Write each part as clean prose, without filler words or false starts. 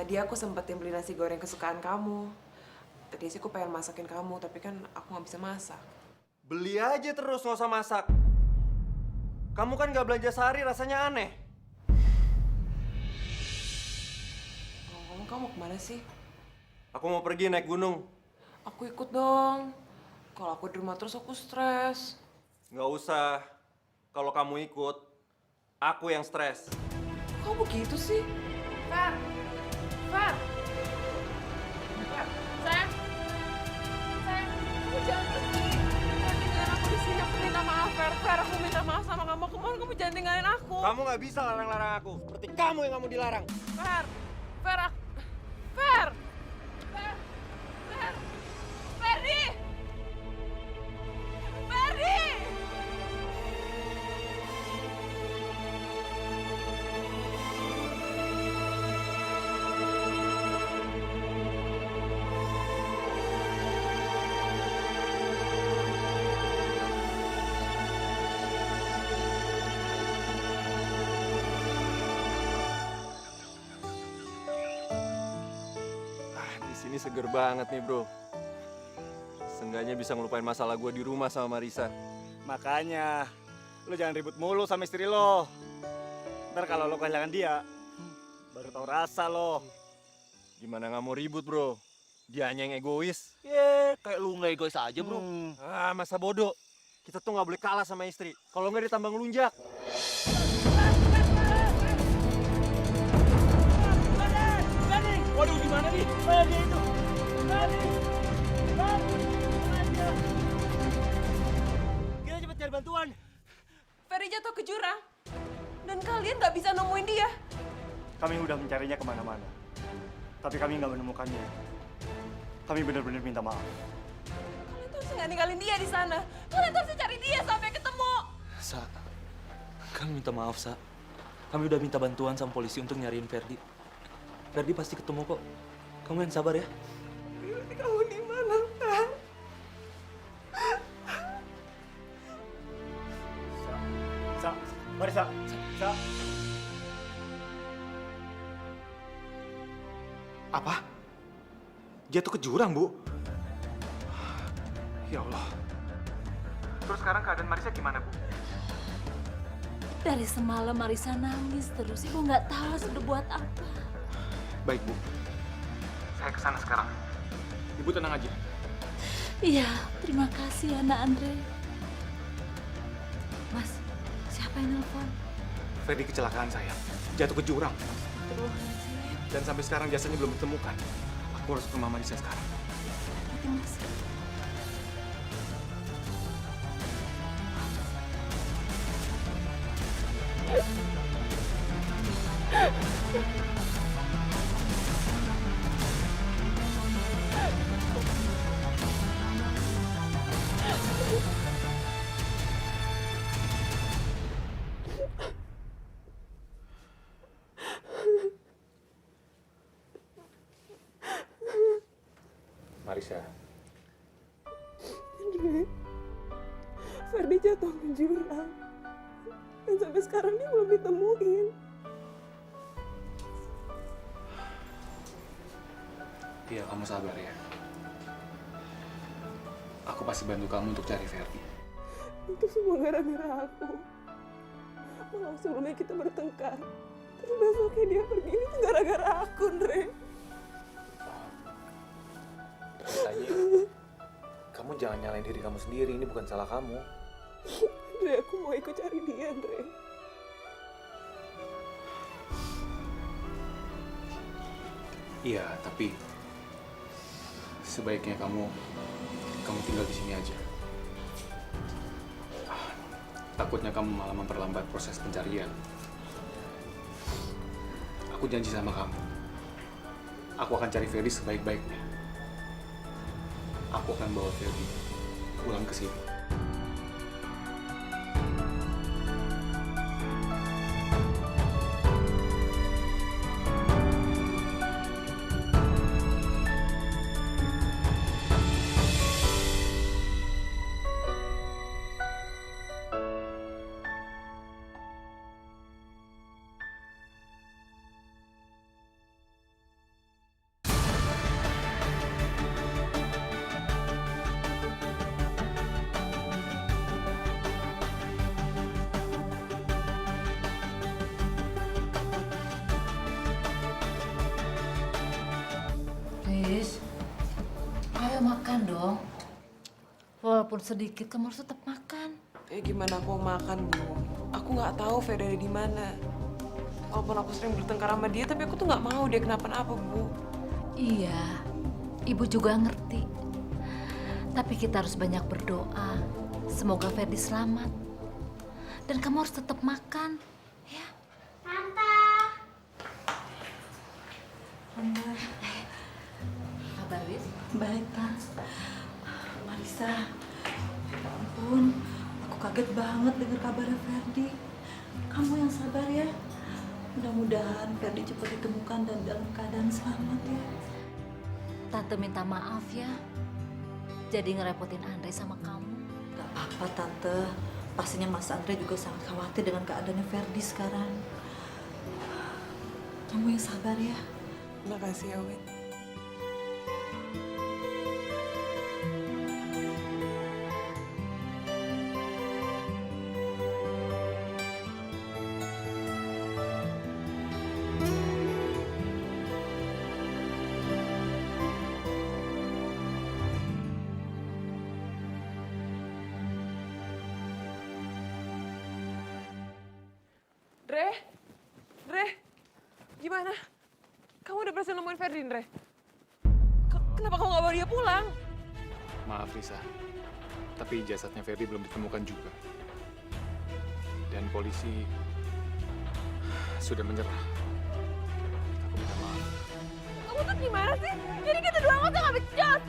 Tadi aku sempetin beli nasi goreng kesukaan kamu. Tadi sih aku pengen masakin kamu, tapi kan aku nggak bisa masak. Beli aja terus, nggak usah masak. Kamu kan nggak belanja sehari, rasanya aneh. Oh, kamu mau kemana sih? Aku mau pergi naik gunung. Aku ikut dong. Kalau aku di rumah terus aku stres. Nggak usah. Kalau kamu ikut, aku yang stres. Kok begitu sih? Fer! Fer! Fer! Sayang! Sayang, kamu jangan pergi. Fer, tinggalin aku di sini. Aku minta maaf, Fer. Fer, aku minta maaf sama kamu. Aku mohon kamu jangan tinggalin aku. Kamu nggak bisa larang-larang aku. Seperti kamu yang nggak mau dilarang. Fer! Fer, Fer! Fer! Fer! Ferdi! Ferdi! Di sini seger banget nih, bro. Seenggaknya bisa ngelupain masalah gue di rumah sama Marisa. Makanya, lo jangan ribut mulu sama istri lo. Ntar kalau lo kehilangan dia, baru tahu rasa lo. Gimana nggak mau ribut, bro? Dia hanya yang egois. Kayak lu nggak egois aja, bro. Masa bodoh. Kita tuh nggak boleh kalah sama istri. Kalau nggak ditambah ngelunjak. Waduh, gimana nih? Dia itu. Kita cepet cari bantuan. Ferdi jatuh ke jurang. Dan kalian nggak bisa nemuin dia. Kami udah mencarinya kemana-mana. Tapi kami nggak menemukannya. Kami benar-benar minta maaf. Kalian tuh harusnya nggak ninggalin dia di sana. Kalian tuh harusnya cari dia sampai ketemu. Sa, kami minta maaf, Sa. Kami udah minta bantuan sama polisi untuk nyariin Ferdi. Ferdi pasti ketemu kok. Kamu yang sabar ya. Kamu di mana, Fer? Sa, mari Sa. Sa. Apa? Jatuh ke jurang, Bu? Ya Allah. Terus sekarang keadaan Marisa gimana, Bu? Dari semalam Marisa nangis terus. Ibu nggak tahu harus berbuat apa. Baik, Bu. Saya kesana sekarang. Ibu tenang aja. Iya, terima kasih anak Andre. Mas, siapa yang nelfon? Ferdi kecelakaan, sayang. Jatuh ke jurang. Dan sampai sekarang jasanya belum ditemukan. Aku harus ke rumah Marisa sekarang. Hati Mas. Marisa, Ferdi jatuh ke jurang. Dan sampai sekarang dia belum ditemuin. iya kamu sabar ya. Aku pasti bantu kamu untuk cari Ferdi. Itu semua gara-gara aku. Malah sebelumnya kita bertengkar. Terus besoknya dia pergi. Ini tuh gara-gara aku, Andre. Tanya, kamu jangan nyalain diri kamu sendiri. Ini bukan salah kamu. Andre, aku mau ikut cari dia, Andre. Iya, tapi sebaiknya kamu tinggal di sini aja. Takutnya kamu malah memperlambat proses pencarian. Aku janji sama kamu, aku akan cari Ferdi sebaik-baiknya. Aku akan bawa Ferdi pulang ke sini. Walaupun sedikit, kamu harus tetap makan. Ya gimana aku mau makan, Bu? Aku nggak tahu Ferdi ada di mana. Walaupun aku sering bertengkar sama dia, tapi aku tuh nggak mau dia kenapa-napa, Bu. Iya, ibu juga ngerti. Tapi kita harus banyak berdoa. Semoga Ferdi selamat. Dan kamu harus tetap makan, ya. Tante, Kabar, Wis? baik, Tante. Marisa, ya ampun, aku kaget banget dengar kabarnya Ferdi. Kamu yang sabar ya. Mudah-mudahan Ferdi cepat ditemukan dan dalam keadaan selamat ya. Tante minta maaf ya. Jadi ngerepotin Andre sama kamu. Gak apa-apa, Tante. Pastinya Mas Andre juga sangat khawatir dengan keadaannya Ferdi sekarang. Kamu yang sabar ya. Makasih ya, Win. Dre, gimana? Kamu udah berhasil nemuin Ferdi, Dre? Kenapa kamu gak bawa dia pulang? Maaf Risa, tapi jasadnya Ferdi belum ditemukan juga. Dan polisi sudah menyerah. Aku minta maaf. Kamu tuh gimana sih? Jadi kita dua nggak gak becus.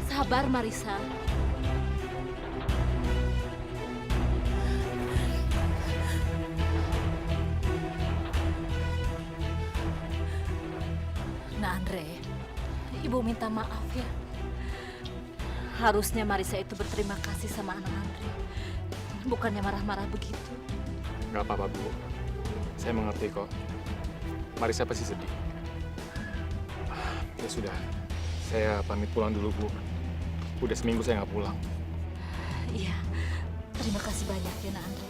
Sabar, Marisa. Nah, Andre, ibu minta maaf ya. Harusnya Marisa itu berterima kasih sama anak Andre. Bukannya marah-marah begitu. Gak apa-apa, Bu. Saya mengerti kok. Marisa pasti sedih. Ya sudah, saya pamit pulang dulu, Bu. Udah seminggu saya nggak pulang. Iya, terima kasih banyak ya, Nak Andre.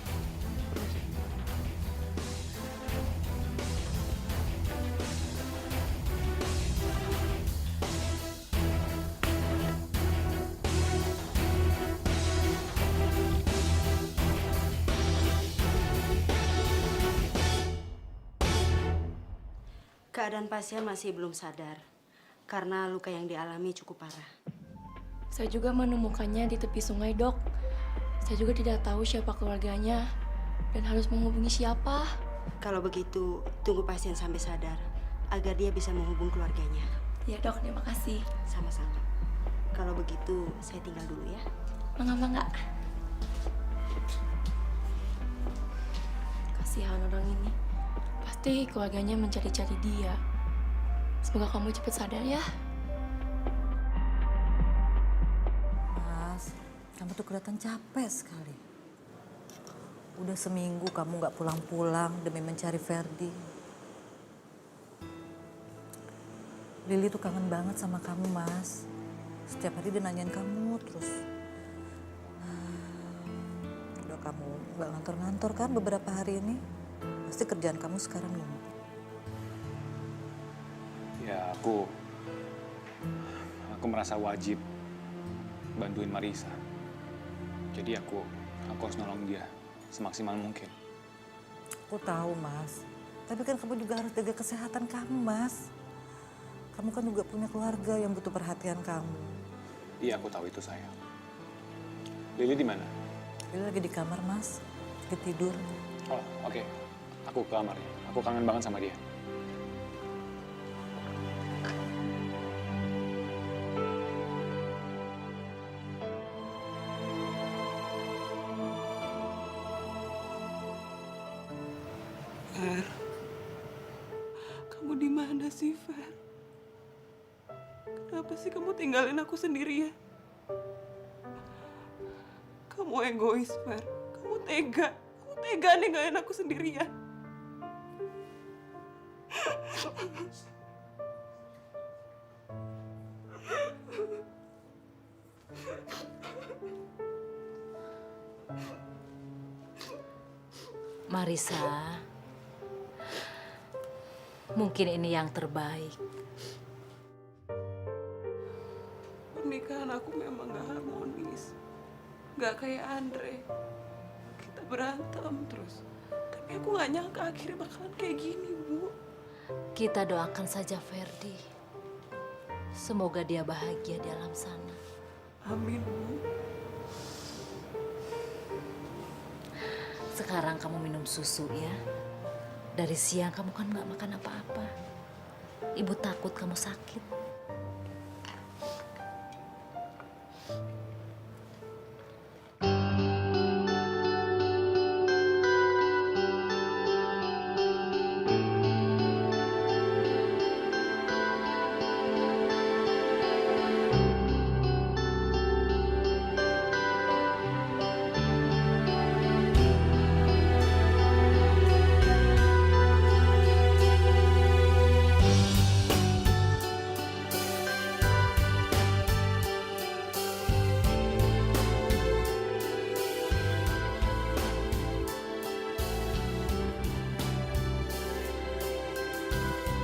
Keadaan pasien masih belum sadar karena luka yang dialami cukup parah. Saya juga menemukannya di tepi sungai, Dok. Saya juga tidak tahu siapa keluarganya dan harus menghubungi siapa. Kalau begitu, tunggu pasien sampai sadar agar dia bisa menghubung keluarganya. Ya, Dok, terima kasih. Sama-sama. Kalau begitu, saya tinggal dulu ya. Mangga-mangga. Kasihan orang ini. Pasti keluarganya mencari-cari dia. Semoga kamu cepat sadar ya. Mas, kamu tuh kelihatan capek sekali. Udah seminggu kamu nggak pulang-pulang demi mencari Ferdi. Lili tuh kangen banget sama kamu, Mas. Setiap hari dia nanyain kamu terus. Udah kamu nggak ngantor-ngantor kan beberapa hari ini? Pasti kerjaan kamu sekarang numpuk. Ya, aku merasa wajib bantuin Marisa. Jadi aku harus nolong dia semaksimal mungkin. Aku tahu, Mas. Tapi kan kamu juga harus jaga kesehatan kamu, Mas. Kamu kan juga punya keluarga yang butuh perhatian kamu. Iya, aku tahu itu sayang. Lili di mana? Lili lagi di kamar, Mas. Lagi tidur. Oh, oke. Aku ke kamarnya. Aku kangen banget sama dia. Fer, kamu di mana sih, Fer? Kenapa sih kamu tinggalin aku sendirian? Kamu egois, Fer. Kamu tega ninggalin aku sendirian. Marisa, mungkin ini yang terbaik. pernikahan aku memang gak harmonis. Gak kayak Andre. Kita berantem terus. Tapi aku gak nyangka akhirnya bakalan kayak gini, Bu. Kita doakan saja Ferdi. Semoga dia bahagia di alam sana. Amin, Bu. Sekarang kamu minum susu ya. Dari siang kamu kan nggak makan apa-apa. Ibu takut kamu sakit.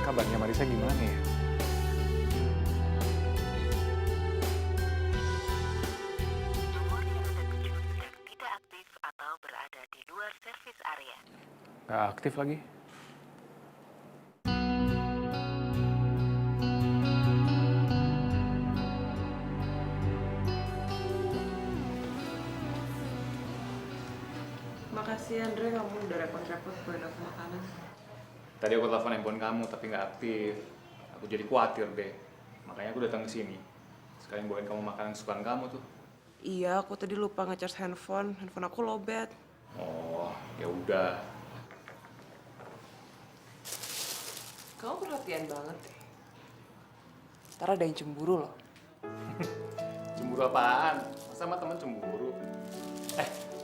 Kabarnya Marisa gimana ya? Nomor yang Anda tuju sedang tidak aktif atau berada di luar servis area. Nggak aktif lagi. Makasih Andre, kamu udah repot-repot buat aku makanan. Tadi aku telepon handphone kamu tapi nggak aktif. Aku jadi khawatir deh. Makanya aku datang ke sini. Sekalian bawain kamu makanan kesukaan kamu tuh. Iya, aku tadi lupa ngecas handphone. Handphone aku lowbat. Oh, ya udah. Kamu perhatian banget deh. Ntar ada yang cemburu loh. Cemburu apaan? Masa sama temen cemburu?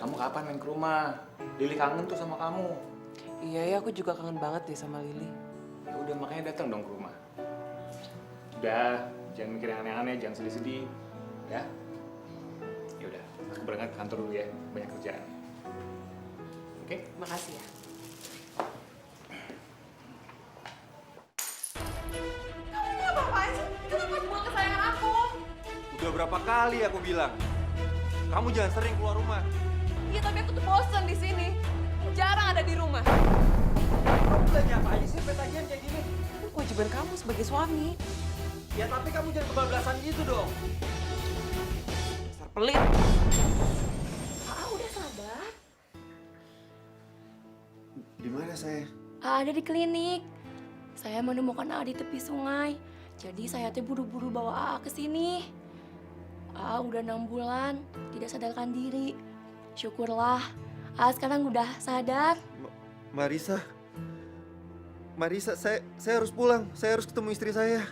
Kamu kapan main ke rumah? Lili kangen tuh sama kamu. Iya ya, aku juga kangen banget deh sama Lili. Ya udah makanya datang dong ke rumah. Udah, jangan mikir yang aneh-aneh, jangan sedih-sedih, ya. Ya udah, aku berangkat ke kantor dulu ya, banyak kerjaan. Oke? Makasih ya. Kamu ini apa-apaan sih? Kenapa buang kesayangan aku? Udah berapa kali aku bilang, kamu jangan sering keluar rumah. Iya, tapi aku tuh bosen di sini. Aku jarang ada di rumah. Kamu belanja apa aja sih petagihan kayak gini? Itu kewajiban kamu sebagai suami. Ya tapi kamu jangan kebablasan gitu dong. Dasar pelit. Udah sabar. Di mana saya? Ada di klinik. Saya menemukan A di tepi sungai. Jadi saya teh buru-buru bawa AA ke sini. AA udah 6 bulan tidak sadarkan diri. Syukurlah, AA sekarang udah sadar. Marisa, saya harus pulang. Saya harus ketemu istri saya.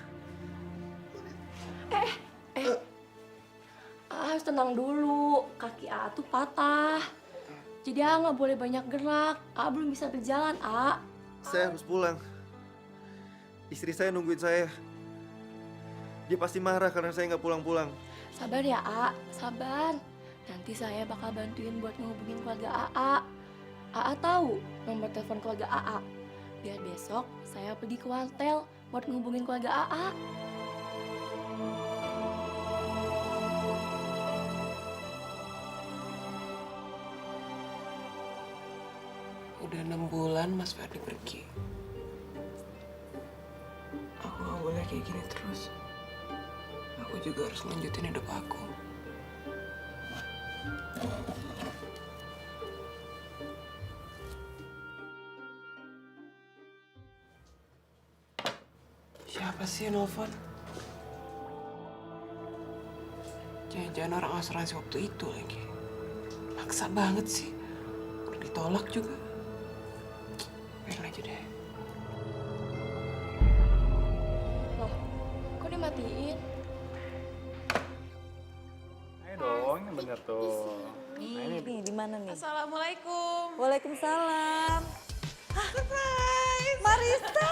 AA harus tenang dulu. Kaki AA tuh patah. Jadi AA nggak boleh banyak gerak. AA belum bisa berjalan, AA. Saya harus pulang. Istri saya nungguin saya. Dia pasti marah karena saya nggak pulang-pulang. Sabar ya, A. Sabar. Nanti saya bakal bantuin buat ngehubungin keluarga AA. AA tahu nomor telepon keluarga AA. Biar besok saya pergi ke wartel buat ngehubungin keluarga AA. Udah 6 bulan Mas Ferdi pergi. Aku gak boleh kayak gini terus. Aku juga harus lanjutin hidup aku. Siapa sih yang nelfon? Jangan-jangan orang asuransi waktu itu lagi. Maksa banget sih. Udah ditolak juga. Biarin aja deh. Loh, kok dimatiin? Ayo dong, ini bener tuh. Nih, di mana nih? Assalamualaikum. Waalaikumsalam. Surprise! Marisa!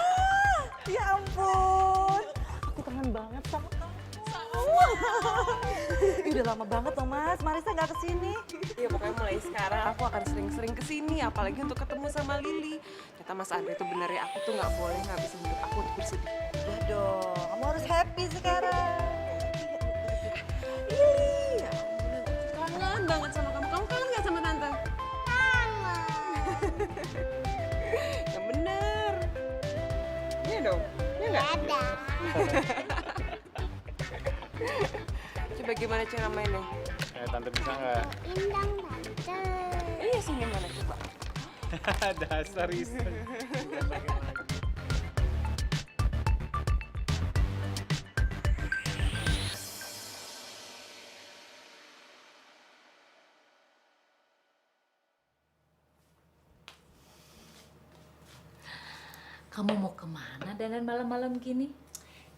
Ya ampun. Aku kangen banget sama kamu. Udah lama banget loh Mas, Marisa nggak kesini. Iya, pokoknya mulai sekarang aku akan sering-sering kesini, apalagi untuk ketemu sama Lili. Ternyata Mas Andre itu bener ya, aku tuh nggak boleh ngabisin hidup aku untuk bersedih. Udah dong, kamu harus happy sekarang. Coba gimana cara mainnya? Tante bisa nggak? Indang tante. Iya sih, gimana coba? Dasar iseng. Kamu mau kemana dandan malam-malam gini?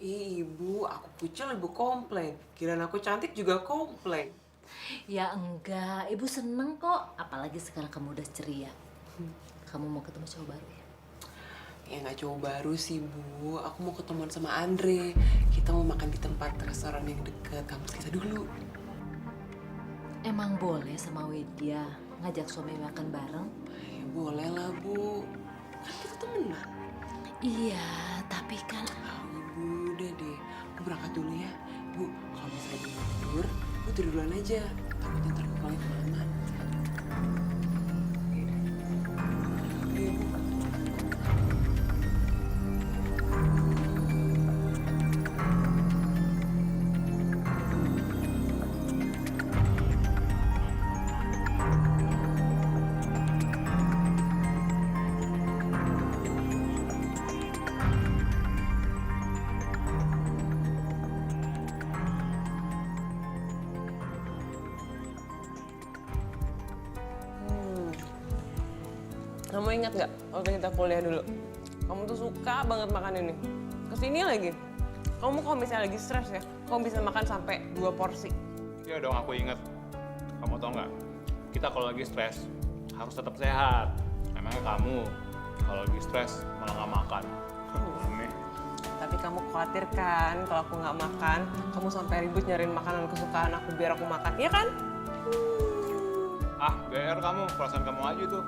Ih, ibu, aku kucel ibu komplain. Kirain aku cantik juga komplain. Ya enggak, ibu seneng kok. Apalagi sekarang kamu udah ceria. Kamu mau ketemu cowok baru ya? Ya nggak cowok baru sih, Bu. Aku mau ketemuan sama Andre. Kita mau makan di tempat restoran yang deket kampus kita dulu. Emang boleh sama Widya ngajak suami makan bareng? Ya boleh lah, Bu. Kan kita temenan. Iya, tapi kan... Ibu, udah deh. Aku berangkat dulu ya. Bu, kalau misalnya ibu mau tidur, Bu tidur duluan aja. Takutnya ntar pulangnya kemalaman. Iya, Bu. Kamu ingat nggak waktu kita kuliah dulu? Kamu tuh suka banget makan ini. Kesini lagi. Kamu kalau misalnya lagi stres ya, kamu bisa makan sampai 2 porsi. Ya dong, aku inget. Kamu tau nggak? Kita kalau lagi stres harus tetap sehat. Emangnya kamu kalau lagi stres malah nggak makan? Aneh. Tapi kamu khawatir kan kalau aku nggak makan, kamu sampai ribut nyariin makanan kesukaan aku biar aku makan, iya kan? Ah, GR kamu, perasaan kamu aja tuh.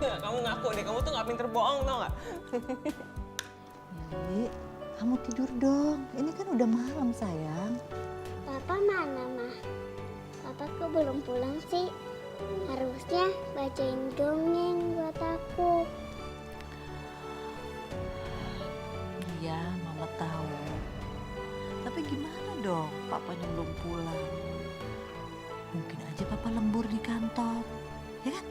Kamu ngaku deh, kamu tuh nggak pinter bohong tau nggak? Yuli, kamu tidur dong. Ini kan udah malam, sayang. Papa mana, Mah? Papa kok belum pulang sih? Harusnya bacain dongeng buat aku. Iya, Mama tahu. Tapi gimana dong? Papanya belum pulang. Mungkin aja Papa lembur di kantor. Ya kan?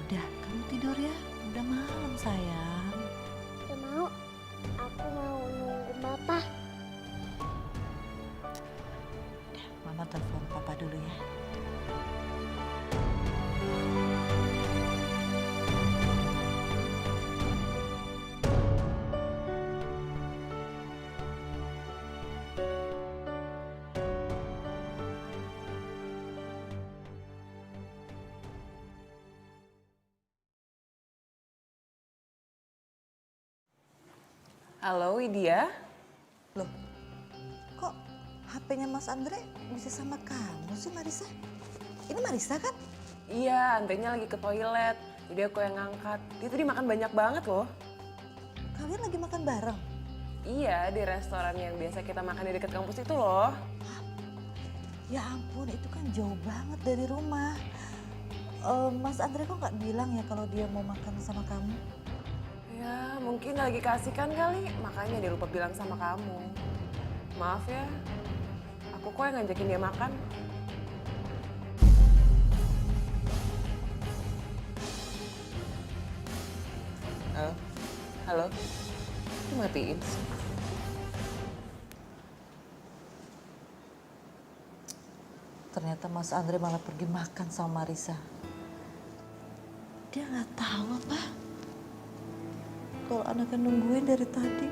Udah, kamu tidur ya. Udah malam, sayang. Gak mau. Aku mau nunggu Papa. Udah, Mama telepon Papa dulu ya. Halo, Widya. Loh, kok HP-nya Mas Andre bisa sama kamu sih, Marisa? Ini Marisa kan? Iya, Andrenya lagi ke toilet. Jadi aku yang ngangkat. Dia tadi makan banyak banget loh. Kalian lagi makan bareng? Iya, di restoran yang biasa kita makan di dekat kampus itu loh. Ya ampun, itu kan jauh banget dari rumah. Mas Andre kok nggak bilang ya kalau dia mau makan sama kamu? Ya, mungkin lagi kasihkan kali, makanya dia lupa bilang sama kamu. Maaf ya, aku kok yang ngajakin dia makan. Halo? Halo? Lu matiin sih. Ternyata Mas Andre malah pergi makan sama Marisa. Dia nggak tahu apa kalau anaknya nungguin dari tadi.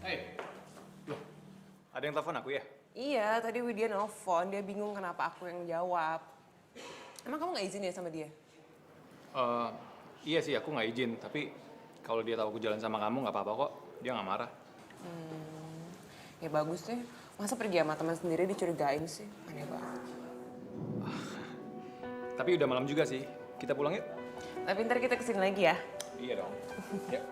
Hei, loh, ada yang telepon aku ya? Iya, tadi Widya nelfon, dia bingung kenapa aku yang jawab. Emang kamu nggak izin ya sama dia? Iya sih, aku nggak izin. Tapi kalau dia tahu aku jalan sama kamu nggak apa-apa kok. Dia nggak marah. Ya bagus deh. Masa pergi sama teman sendiri dicurigain sih? Aneh banget. Tapi udah malam juga sih. Kita pulang yuk? Tapi ntar kita kesini lagi ya. Iya dong. Yuk.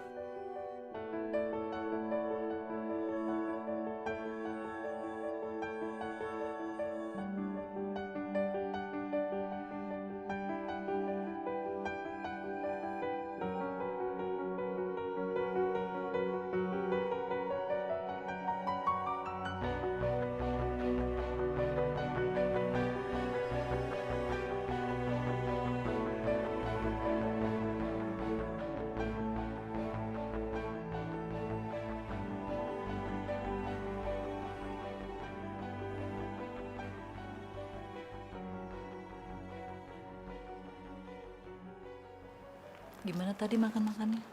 Gimana tadi makan-makannya?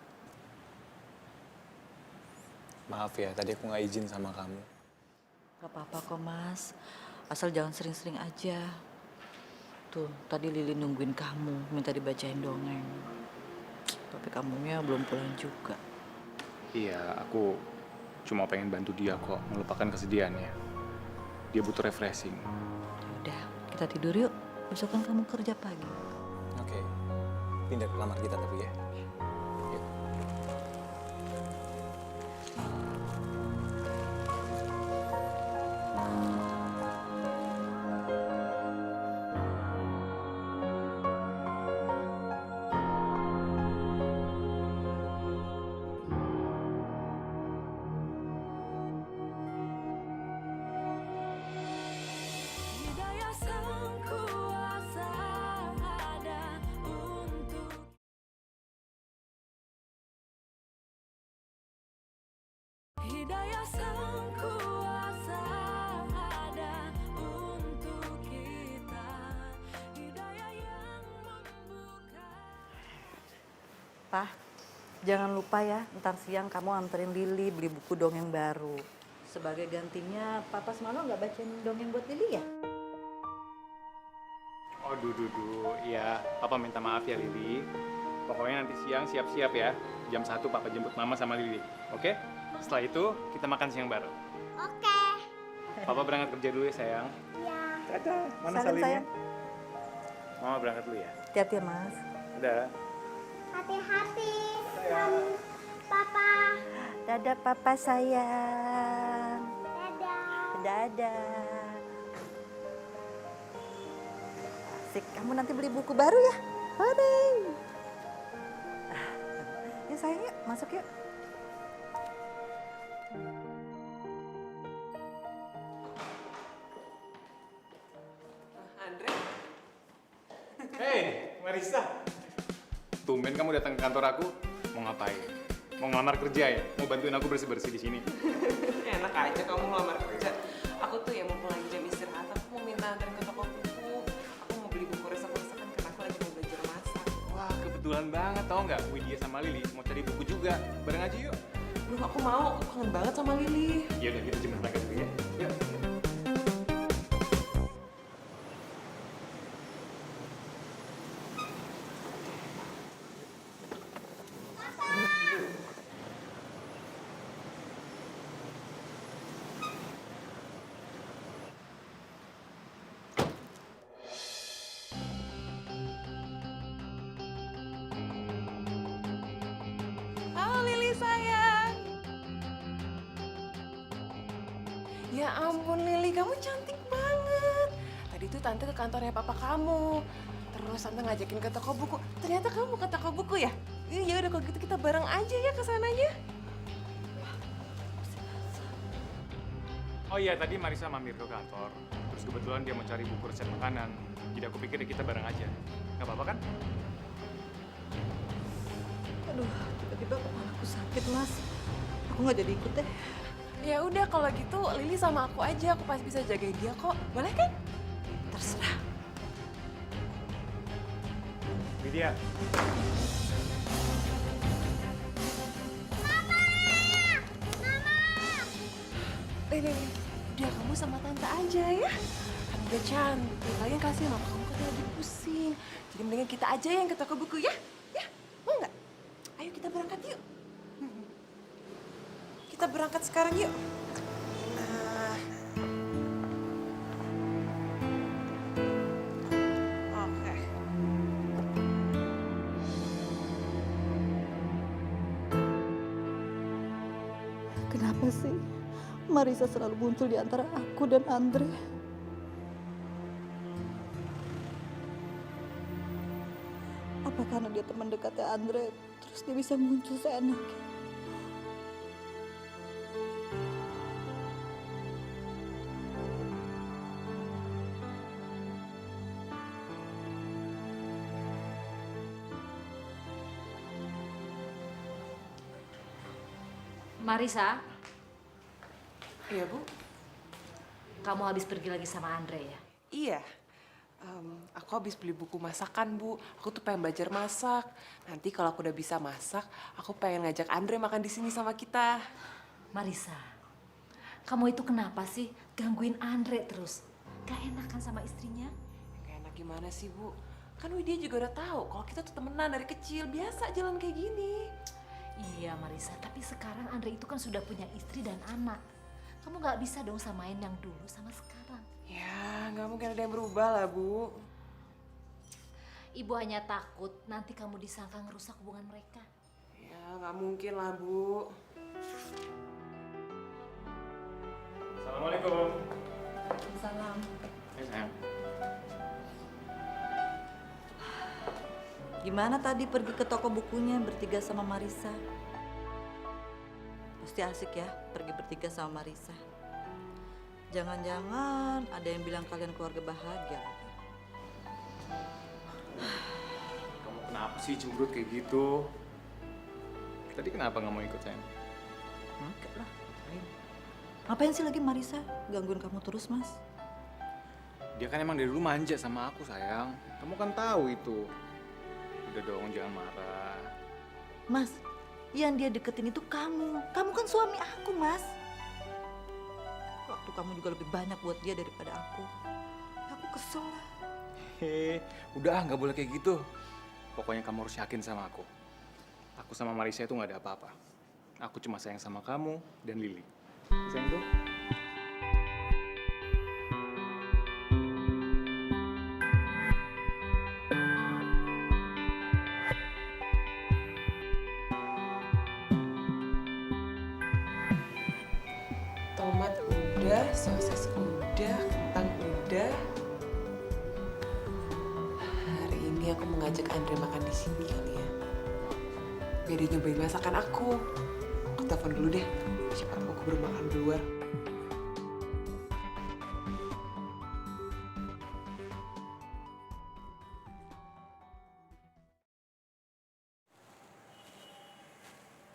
Maaf ya, tadi aku nggak izin sama kamu. Gak apa-apa kok Mas, asal jangan sering-sering aja. Tuh, tadi Lili nungguin kamu, minta dibacain dongeng. Tapi kamunya belum pulang juga. Iya, aku cuma pengen bantu dia kok, melupakan kesedihannya. Dia butuh refreshing. Udah, kita tidur yuk. Besok kan kamu kerja pagi. Oke, pindah ke kamar kita tapi ya. Yuk. Hidayah sang kuasa ada untuk Hidayah sang kuasa ada untuk kita. Hidayah yang membuka. Pak, jangan lupa ya, ntar siang kamu anterin Lili beli buku dongeng baru. Sebagai gantinya, Papa semalam nggak bacain dongeng buat Lili ya? Oh, Dudu, ya, Papa minta maaf ya Lili. Pokoknya nanti siang siap-siap ya. Jam 1 Papa jemput Mama sama Lili, oke? Setelah itu kita makan siang bareng. Oke. Papa berangkat kerja dulu ya sayang. Ya. Dadah, mana Salam, salimnya? sayang. Mama berangkat dulu ya. Hati-hati ya, Mas. Dadah. Hati-hati. Papa. Dadah, Papa sayang. Dadah. Dadah. Asik, kamu nanti beli buku baru ya? Hore. Yuk sayang, yuk. Masuk yuk. Andre, Hei, Marisa. Tumben kamu datang ke kantor aku. Mau ngapain? Mau ngelamar kerja ya? Mau bantuin aku bersih-bersih di sini? enak aja kamu ngelamar kerja. Aku tuh ya mumpung lagi jam istirahat, aku mau minta anterin ke toko buku. Aku mau beli buku resep-resepan karena aku lagi mau belajar masak. Wah, kebetulan banget tau nggak? Widya sama Lili mau cari buku juga. Bareng aja yuk. Duh, aku mau, aku kangen banget sama Lili. Ya udah kita jemput mereka dulu ya. Yuk. Halo Lili sayang. Ya ampun Lili, kamu cantik banget. Tadi tuh tante ke kantornya papa kamu. Terus tante ngajakin ke toko buku. Ternyata kamu ke toko buku ya? Iya udah kalau gitu kita bareng aja ya ke sananya. Oh iya, tadi Marisa mampir ke kantor. Terus kebetulan dia mau cari buku resep makanan. Jadi aku pikir kita bareng aja. Nggak apa-apa kan? Aduh, tiba-tiba kepalaku sakit, Mas. Aku nggak jadi ikut deh. Ya udah kalau gitu Lili sama aku aja, aku pasti bisa jagain dia kok. Boleh kan? Terserah. Widya. Lili, udah kamu sama tante aja ya. Kan udah cantik, kalian kasih mama kamu kan lagi pusing. Jadi mendingan kita aja yang ke toko buku ya. Ya, mau nggak? Ayo kita berangkat yuk. Kita berangkat sekarang yuk. Nah. Oke. Kenapa sih Marisa selalu muncul di antara aku dan Andre? Apa karena dia teman dekatnya Andre, terus dia bisa muncul seenaknya? Marisa, Iya, Bu. kamu habis pergi lagi sama Andre ya? Iya. Aku habis beli buku masakan, Bu. Aku tuh pengen belajar masak. Nanti kalau aku udah bisa masak, aku pengen ngajak Andre makan di sini sama kita. Marisa, kamu itu kenapa sih gangguin Andre terus? Gak enakan sama istrinya? Kayak enak gimana sih, Bu? Kan Widya juga udah tahu kalau kita tuh temenan dari kecil. Biasa jalan kayak gini. Iya Marisa, tapi sekarang Andre itu kan sudah punya istri dan anak. Kamu nggak bisa dong samain yang dulu sama sekarang. Ya, nggak mungkin ada yang berubah lah, Bu. Ibu hanya takut nanti kamu disangka ngerusak hubungan mereka. Ya, nggak mungkin lah, Bu. Assalamualaikum. Salam. Hai sayang. Gimana tadi pergi ke toko bukunya bertiga sama Marisa? Pasti asik ya pergi bertiga sama Marisa. Jangan-jangan ada yang bilang kalian keluarga bahagia lagi. Kamu kenapa sih cemberut kayak gitu? Tadi kenapa nggak mau ikut sayang? Enggak lah, ngapain? Ngapain sih lagi Marisa gangguin kamu terus, Mas? Dia kan emang dari dulu manja sama aku sayang. Kamu kan tahu itu. Udah dong jangan marah. Mas, yang dia deketin itu kamu. Kamu kan suami aku, Mas. Waktu kamu juga lebih banyak buat dia daripada aku. Aku kesel lah. Udah nggak boleh kayak gitu. Pokoknya kamu harus yakin sama aku. Aku sama Marisa itu nggak ada apa-apa. Aku cuma sayang sama kamu dan Lily. Sayang tuh. Tomat udah, sosis udah, kentang udah. Hari ini aku mengajak Andre makan di sini kali ya. Biar dia nyobain masakan aku. Aku telepon dulu deh. Siapa tahu aku baru makan di luar.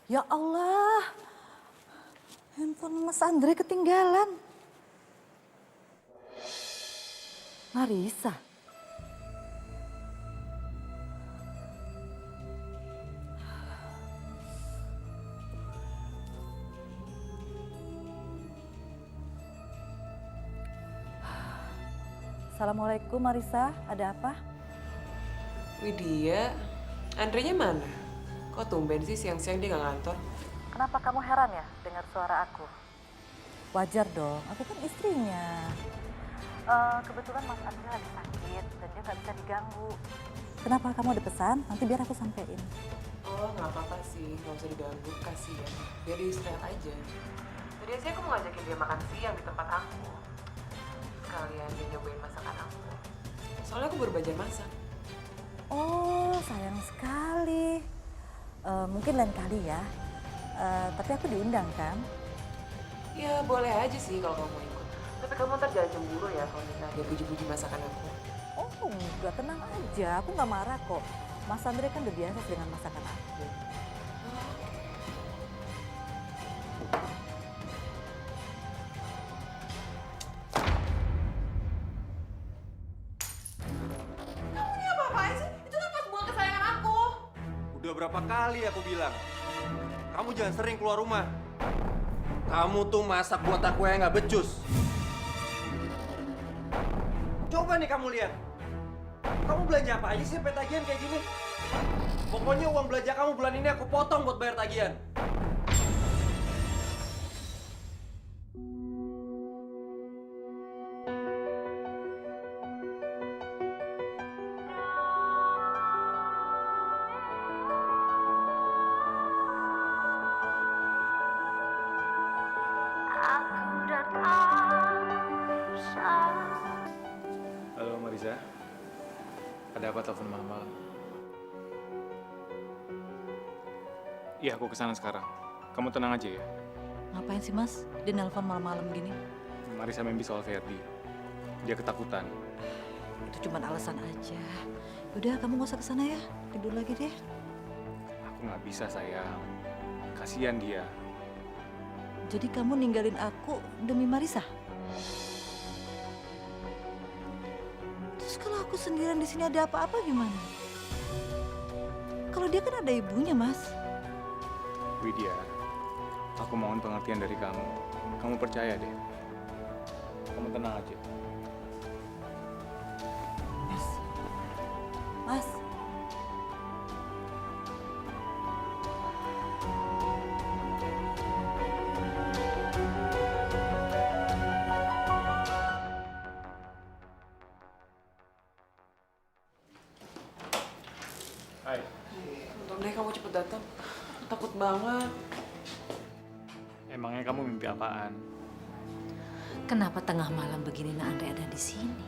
Ya Allah, handphone Mas Andre ketinggalan. Marisa. Assalamualaikum Marisa, ada apa? Widya, Andre-nya mana? Kok tumben sih siang-siang dia nggak ngantor? Kenapa kamu heran ya dengar suara aku? Wajar dong, aku kan istrinya. Kebetulan Mas Andre lagi sakit dan dia nggak bisa diganggu. Kenapa kamu ada pesan? Nanti biar aku sampein. Oh, nggak apa-apa sih, nggak usah diganggu, kasihan. Biar dia istirahat aja. Tadi sih aku mau ngajakin dia makan siang di tempat aku. Sekalian dia nyobain masakan aku. Soalnya aku baru belajar masak. Oh, sayang sekali. Mungkin lain kali ya. Tapi aku diundang kan? Ya boleh aja sih kalau kamu ikut. Tapi kamu ntar jangan cemburu ya kalau minta dia puji-puji masakan aku. Oh, enggak, tenang aja. Aku nggak marah kok. Mas Andre kan udah biasa dengan masakan aku. Kamu ini apa-apaan sih? Itu kan pas buang kesayangan aku. Udah berapa kali aku bilang, kamu jangan sering keluar rumah. Kamu tuh masak buat aku yang nggak becus. Coba nih kamu lihat. Kamu belanja apa aja sih sampai tagihan kayak gini? Pokoknya uang belanja kamu bulan ini aku potong buat bayar tagihan. Halo Marisa. Ada apa telepon mama? Iya, aku kesana sekarang. Kamu tenang aja ya. Ngapain sih Mas? Dia nelpon malam-malam gini. Marisa mimpi soal Ferdi. Dia ketakutan. Itu cuma alasan aja. Udah, kamu nggak usah kesana ya. Tidur lagi deh. Aku nggak bisa sayang. Kasihan dia. Jadi kamu ninggalin aku demi Marisa? Terus kalau Ibu sendirian di sini ada apa-apa gimana? Kalau dia kan ada ibunya, Mas. Widya, aku mohon pengertian dari kamu. Kamu percaya deh. Kamu tenang aja. Mas. Mas. Hai. Untung deh kamu cepet datang. Takut banget. Emangnya kamu mimpi apaan? Kenapa tengah malam begini Andre ada di sini?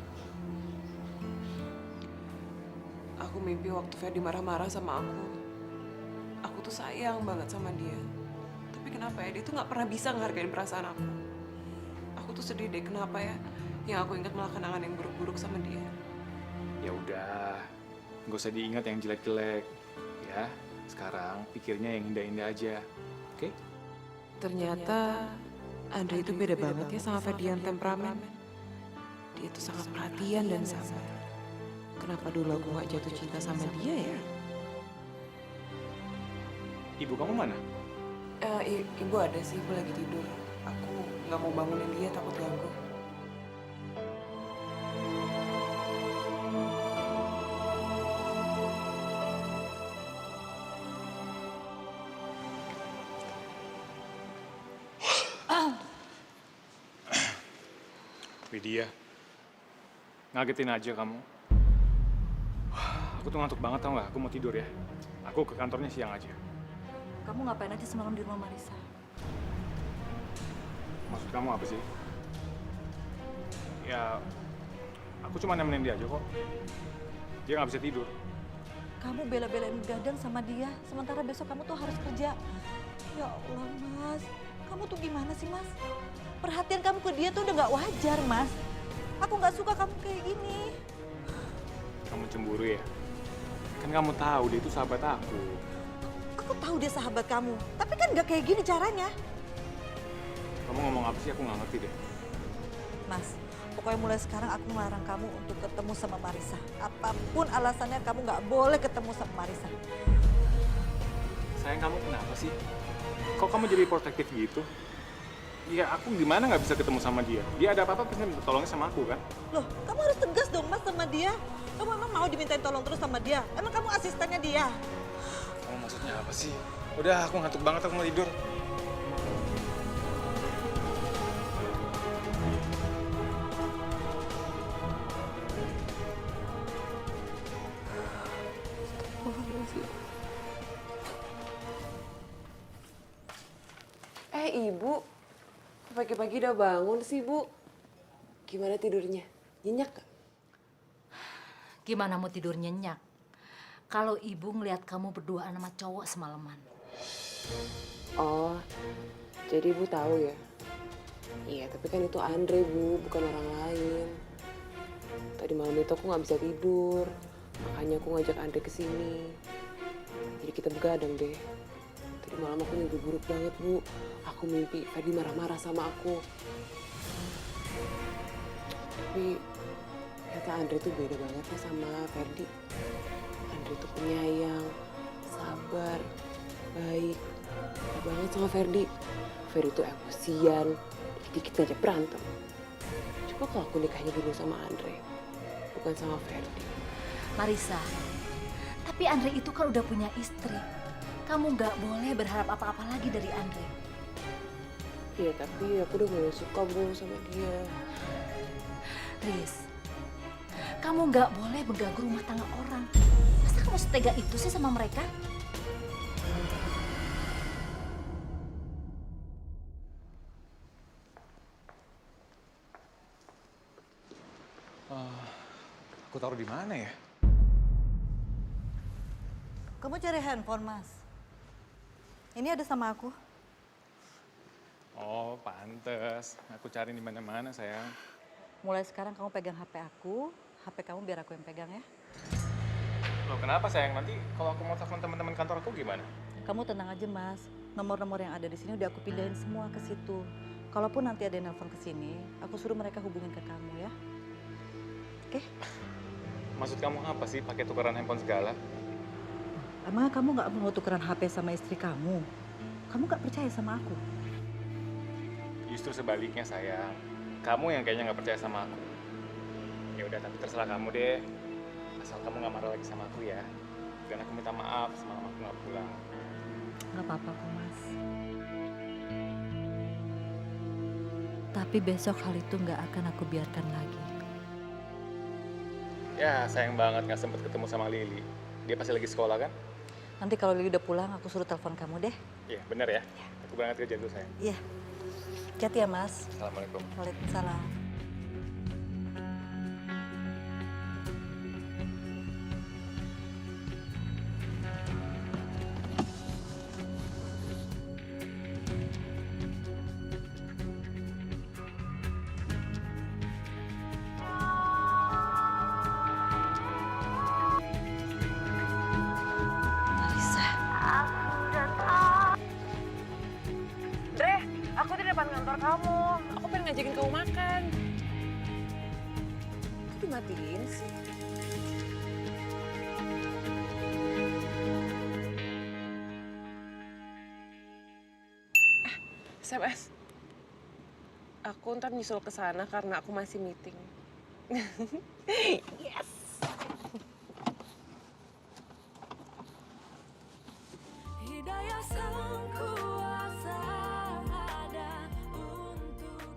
Aku mimpi waktu Ferdi marah-marah sama aku. Aku tuh sayang banget sama dia. Tapi kenapa ya, dia tuh nggak pernah bisa ngehargain perasaan aku. Aku tuh sedih deh, kenapa ya? Yang aku ingat malah kenangan yang buruk-buruk sama dia. Ya udah, nggak usah diingat yang jelek-jelek. Ya, sekarang pikirnya yang indah-indah aja. Oke? Ternyata Andre itu beda banget ya sama Ferdi yang temperamen. Dia tuh sangat perhatian dan sabar. Kenapa dulu aku gak jatuh cinta sama dia ya? Ibu kamu mana? Ibu ada sih, ibu lagi tidur. Aku nggak mau bangunin dia, takut ganggu. Widya, ngagetin aja kamu. Aku tuh ngantuk banget tau nggak? Aku mau tidur ya. Aku ke kantornya siang aja. Kamu ngapain aja semalam di rumah Marisa? Maksud kamu apa sih? Ya, aku cuma nemenin dia aja kok. Dia nggak bisa tidur. Kamu bela-belain gadang sama dia, sementara besok kamu tuh harus kerja. Ya Allah, Mas. Kamu tuh gimana sih, Mas? Perhatian kamu ke dia tuh udah nggak wajar, Mas. Aku nggak suka kamu kayak gini. Kamu cemburu ya? Kan kamu tahu dia itu sahabat aku. Aku tahu dia sahabat kamu, tapi kan nggak kayak gini caranya. Kamu ngomong apa sih? Aku nggak ngerti deh. Mas, pokoknya mulai sekarang aku melarang kamu untuk ketemu sama Marisa. Apapun alasannya, kamu nggak boleh ketemu sama Marisa. Sayang, kamu kenapa sih? Kok kamu jadi protektif gitu? Ya aku gimana nggak bisa ketemu sama dia? Dia ada apa-apa pasti minta tolongnya sama aku kan? Loh, kamu harus tegas dong, Mas, sama dia. Kamu emang mau dimintain tolong terus sama dia? Emang kamu asistennya dia? Kamu maksudnya apa sih? Udah, aku ngantuk banget, aku mau tidur. Ibu, pagi-pagi udah bangun sih, Bu. Gimana tidurnya? Nyenyak gak? Gimana mau tidur nyenyak? Kalau ibu ngelihat kamu berduaan sama cowok semalaman. Oh, jadi Ibu tahu ya? Iya, tapi kan itu Andre, Bu, bukan orang lain. Tadi malam itu aku nggak bisa tidur, makanya aku ngajak Andre ke sini. Jadi kita begadang deh. Tadi malam aku mimpi buruk banget, Bu. Aku mimpi Ferdi marah-marah sama aku. Tapi ternyata Andre tuh beda banget ya sama Ferdi. Andre tuh penyayang, sabar, baik. Beda banget sama Ferdi. Ferdi tuh emosian, dikit-dikit aja berantem. Coba kalau aku nikahnya dulu sama Andre, bukan sama Ferdi. Marisa, tapi Andre itu kan udah punya istri. Kamu nggak boleh berharap apa-apa lagi dari Andre. Iya, tapi aku udah mulai suka, Bu, sama dia. Riz, kamu nggak boleh mengganggu rumah tangga orang. Masa kamu setega itu sih sama mereka? Aku taruh di mana ya? Kamu cari handphone, Mas. Ini ada sama aku. Oh, pantes. Aku cari di mana-mana, sayang. Mulai sekarang kamu pegang HP aku, HP kamu biar aku yang pegang ya. Loh, kenapa, sayang? Nanti kalau aku mau telepon teman-teman kantor aku gimana? Kamu tenang aja, Mas. Nomor-nomor yang ada di sini udah aku pindahin semua ke situ. Kalaupun nanti ada yang nelfon ke sini, aku suruh mereka hubungin ke kamu ya. Oke? Maksud kamu apa sih pakai tukeran handphone segala? Emangnya kamu nggak mau tukeran HP sama istri kamu? Kamu nggak percaya sama aku? Justru sebaliknya sayang. Kamu yang kayaknya nggak percaya sama aku. Ya udah, tapi terserah kamu deh. Asal kamu nggak marah lagi sama aku ya. Dan aku minta maaf semalam aku nggak pulang. Nggak apa-apa kok, Mas. Tapi besok hal itu nggak akan aku biarkan lagi. Ya sayang banget nggak sempet ketemu sama Lili. Dia pasti lagi sekolah kan? Nanti kalau Lili udah pulang, aku suruh telepon kamu deh. Iya bener ya. Aku berangkat kerja dulu sayang. Iya. Hati-hati ya, Mas. Assalamualaikum. Waalaikumsalam. Dre, aku di depan kantor kamu. Aku pengen ngajakin kamu makan. Kok dimatiin sih? SMS. Aku ntar nyusul ke sana karena aku masih meeting. Yes. Hidayah sang kuasa ada untuk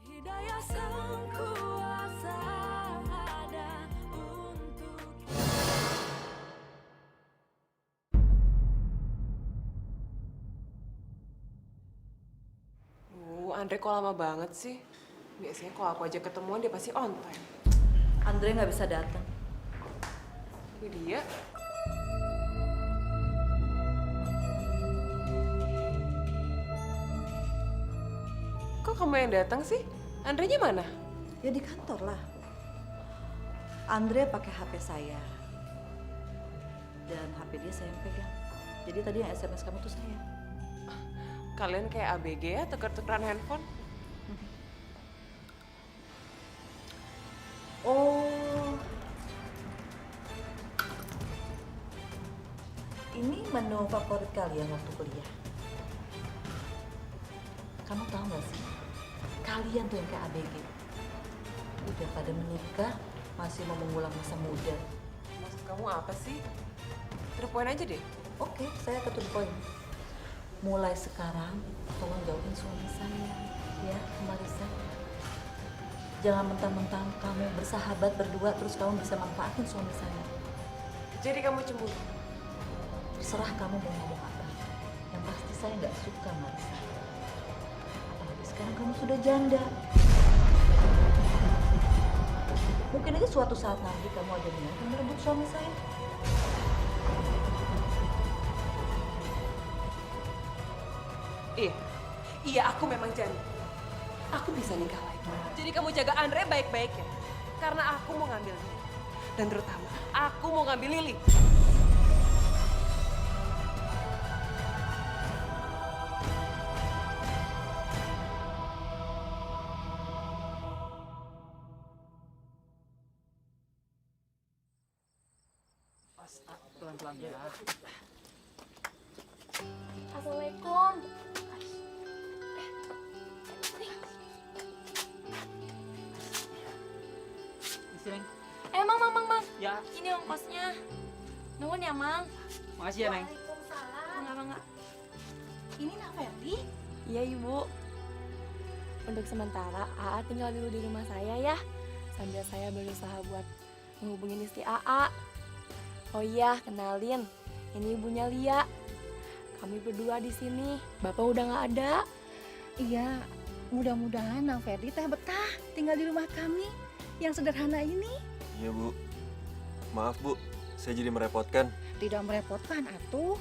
Hidayah sang kuasa ada untuk Andre kok lama banget sih? Biasanya kalau aku aja ketemuan dia pasti on time. Andre nggak bisa datang. Ini dia. Kok kamu yang datang sih? Andre-nya mana? Ya di kantor lah. Andre pakai HP saya. Dan HP dia saya yang pegang. Jadi tadi yang SMS kamu tuh saya. Kalian kayak ABG ya, tuker-tukeran handphone? Oh. Ini menu favorit kalian waktu kuliah. Kamu tahu gak sih? Kalian tuh yang kayak ABG. Udah pada menikah, masih mau mengulang masa muda. Maksud kamu apa sih? To the point aja deh. Oke, saya ke to the point. Mulai sekarang, tolong jauhin suami saya. Ya, Marisa. Jangan mentang-mentang kamu bersahabat berdua, terus kamu bisa manfaatin suami saya. Jadi kamu cemburu? Terserah kamu mau ngomong apa. Yang pasti saya nggak suka, Marisa. Apalagi sekarang kamu sudah janda. Mungkin aja suatu saat nanti kamu ada niat merebut suami saya. Iya, aku memang janda. Aku bisa nikah lagi. Jadi kamu jaga Andre baik-baik ya. Karena aku mau ngambil dia. Dan terutama, aku mau ngambil Lili. Pelan-pelan ya. Assalamualaikum. Mang. Ya, Ini ongkosnya. Nuhun ya, Mang. makasih ya, Neng. Waalaikumsalam. Enggak. Ini Nak Ferdi? Iya, Ibu. Untuk sementara, AA tinggal dulu di rumah saya ya. Sambil saya berusaha buat menghubungin istri AA. Oh iya, kenalin. Ini ibunya Lia. Kami berdua di sini. Bapak udah nggak ada. Iya, mudah-mudahan Nang Ferdi teh betah tinggal di rumah kami yang sederhana ini. Iya, Bu. Maaf, Bu. Saya jadi merepotkan. Tidak merepotkan, atuh.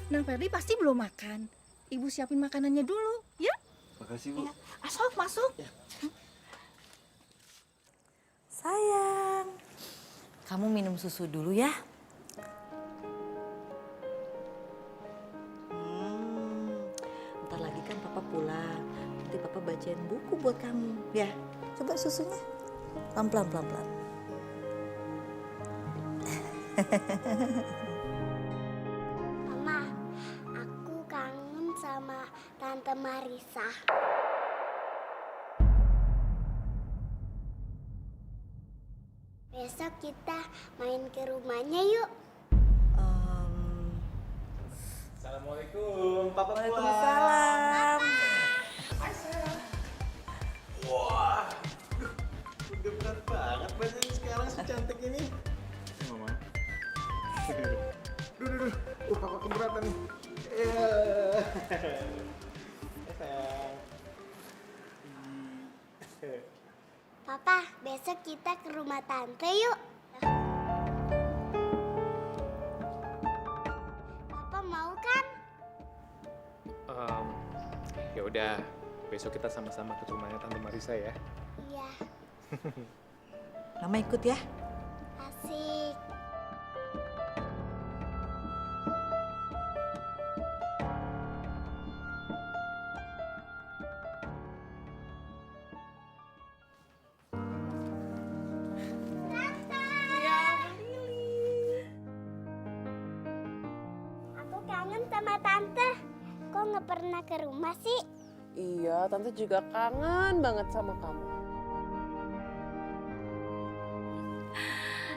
Nang Ferdi pasti belum makan. Ibu siapin makanannya dulu, ya? Makasih, Bu. Masuk, masuk. Sayang, kamu minum susu dulu ya. Ntar lagi kan Papa pulang. Nanti Papa baca bacain buku buat kamu. Ya, coba susunya. Pelan-pelan, pelan-pelan. Mama, aku kangen sama Tante Marisa. Besok kita main ke rumahnya yuk. Assalamualaikum, Papa pulang. Waalaikumsalam. Wah, udah berat banget badannya sekarang secantik ini. Mama. Duh. Papa keberatan nih. Papa, besok kita ke rumah Tante yuk. Papa mau kan? Ya udah, besok kita sama-sama ke rumahnya Tante Marisa ya. Iya, Mama ikut ya. asik. Aku kangen sama Tante. Kok nggak pernah ke rumah sih? Iya, Tante juga kangen banget sama kamu.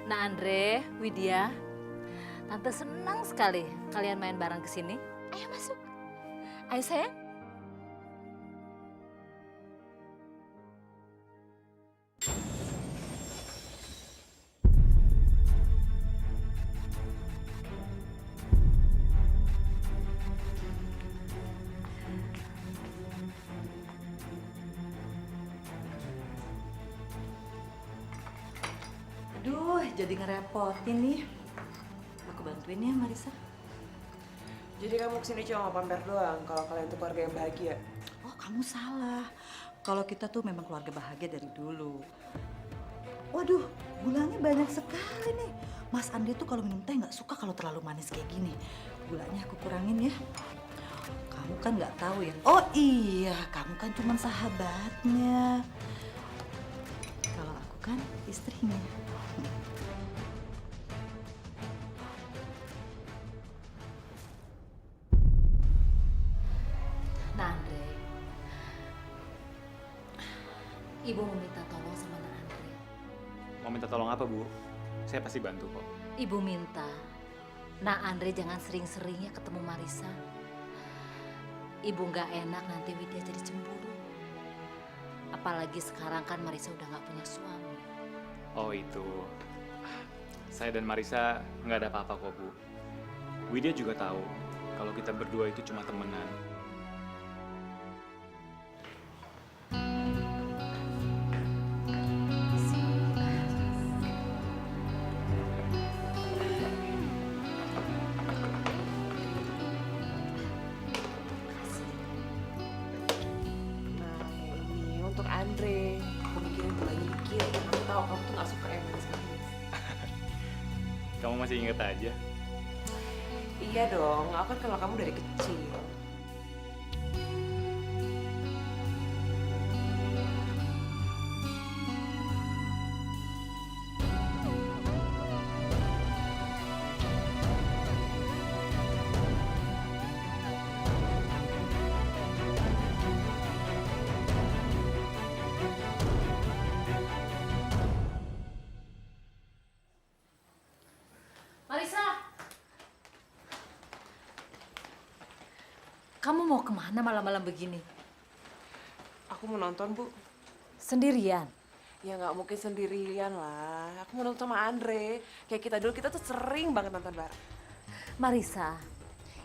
Nah Andre, Widya, Tante senang sekali kalian main bareng ke sini. Ayo masuk. Ayo sayang. Aduh, jadi ngerepotin nih. Aku bantuin ya, Marisa. Jadi kamu kesini cuma mau pamer doang kalau kalian tuh keluarga yang bahagia. Oh, kamu salah. Kalau kita tuh memang keluarga bahagia dari dulu. Waduh, gulanya banyak sekali nih. Mas Andre tuh kalau minum teh nggak suka kalau terlalu manis kayak gini. Gulanya aku kurangin ya. Kamu kan nggak tahu ya. Oh iya, kamu kan cuma sahabatnya. Kalau aku kan istrinya. Nah Andre, Ibu meminta tolong sama Nak Andre. Mau minta tolong apa, Bu? Saya pasti bantu kok. Ibu minta Nak Andre jangan sering-seringnya ketemu Marisa. Ibu nggak enak nanti Widya jadi cemburu. Apalagi sekarang kan Marisa udah nggak punya suami. Oh itu. Saya dan Marisa nggak ada apa-apa kok, Bu. Widya juga tahu kalau kita berdua itu cuma temenan. Nah, ini untuk Andre. Aku mikirin bulannya dikit. Aku tahu kamu tuh nggak suka yang manis-manis. Kamu masih inget aja? Iya dong, aku kan kenal kamu dari kecil. Marisa, kamu mau kemana malam-malam begini? Aku mau nonton, Bu. Sendirian? Ya nggak mungkin sendirian lah. Aku mau nonton sama Andre. Kayak kita dulu, kita tuh sering banget nonton bareng. Marisa,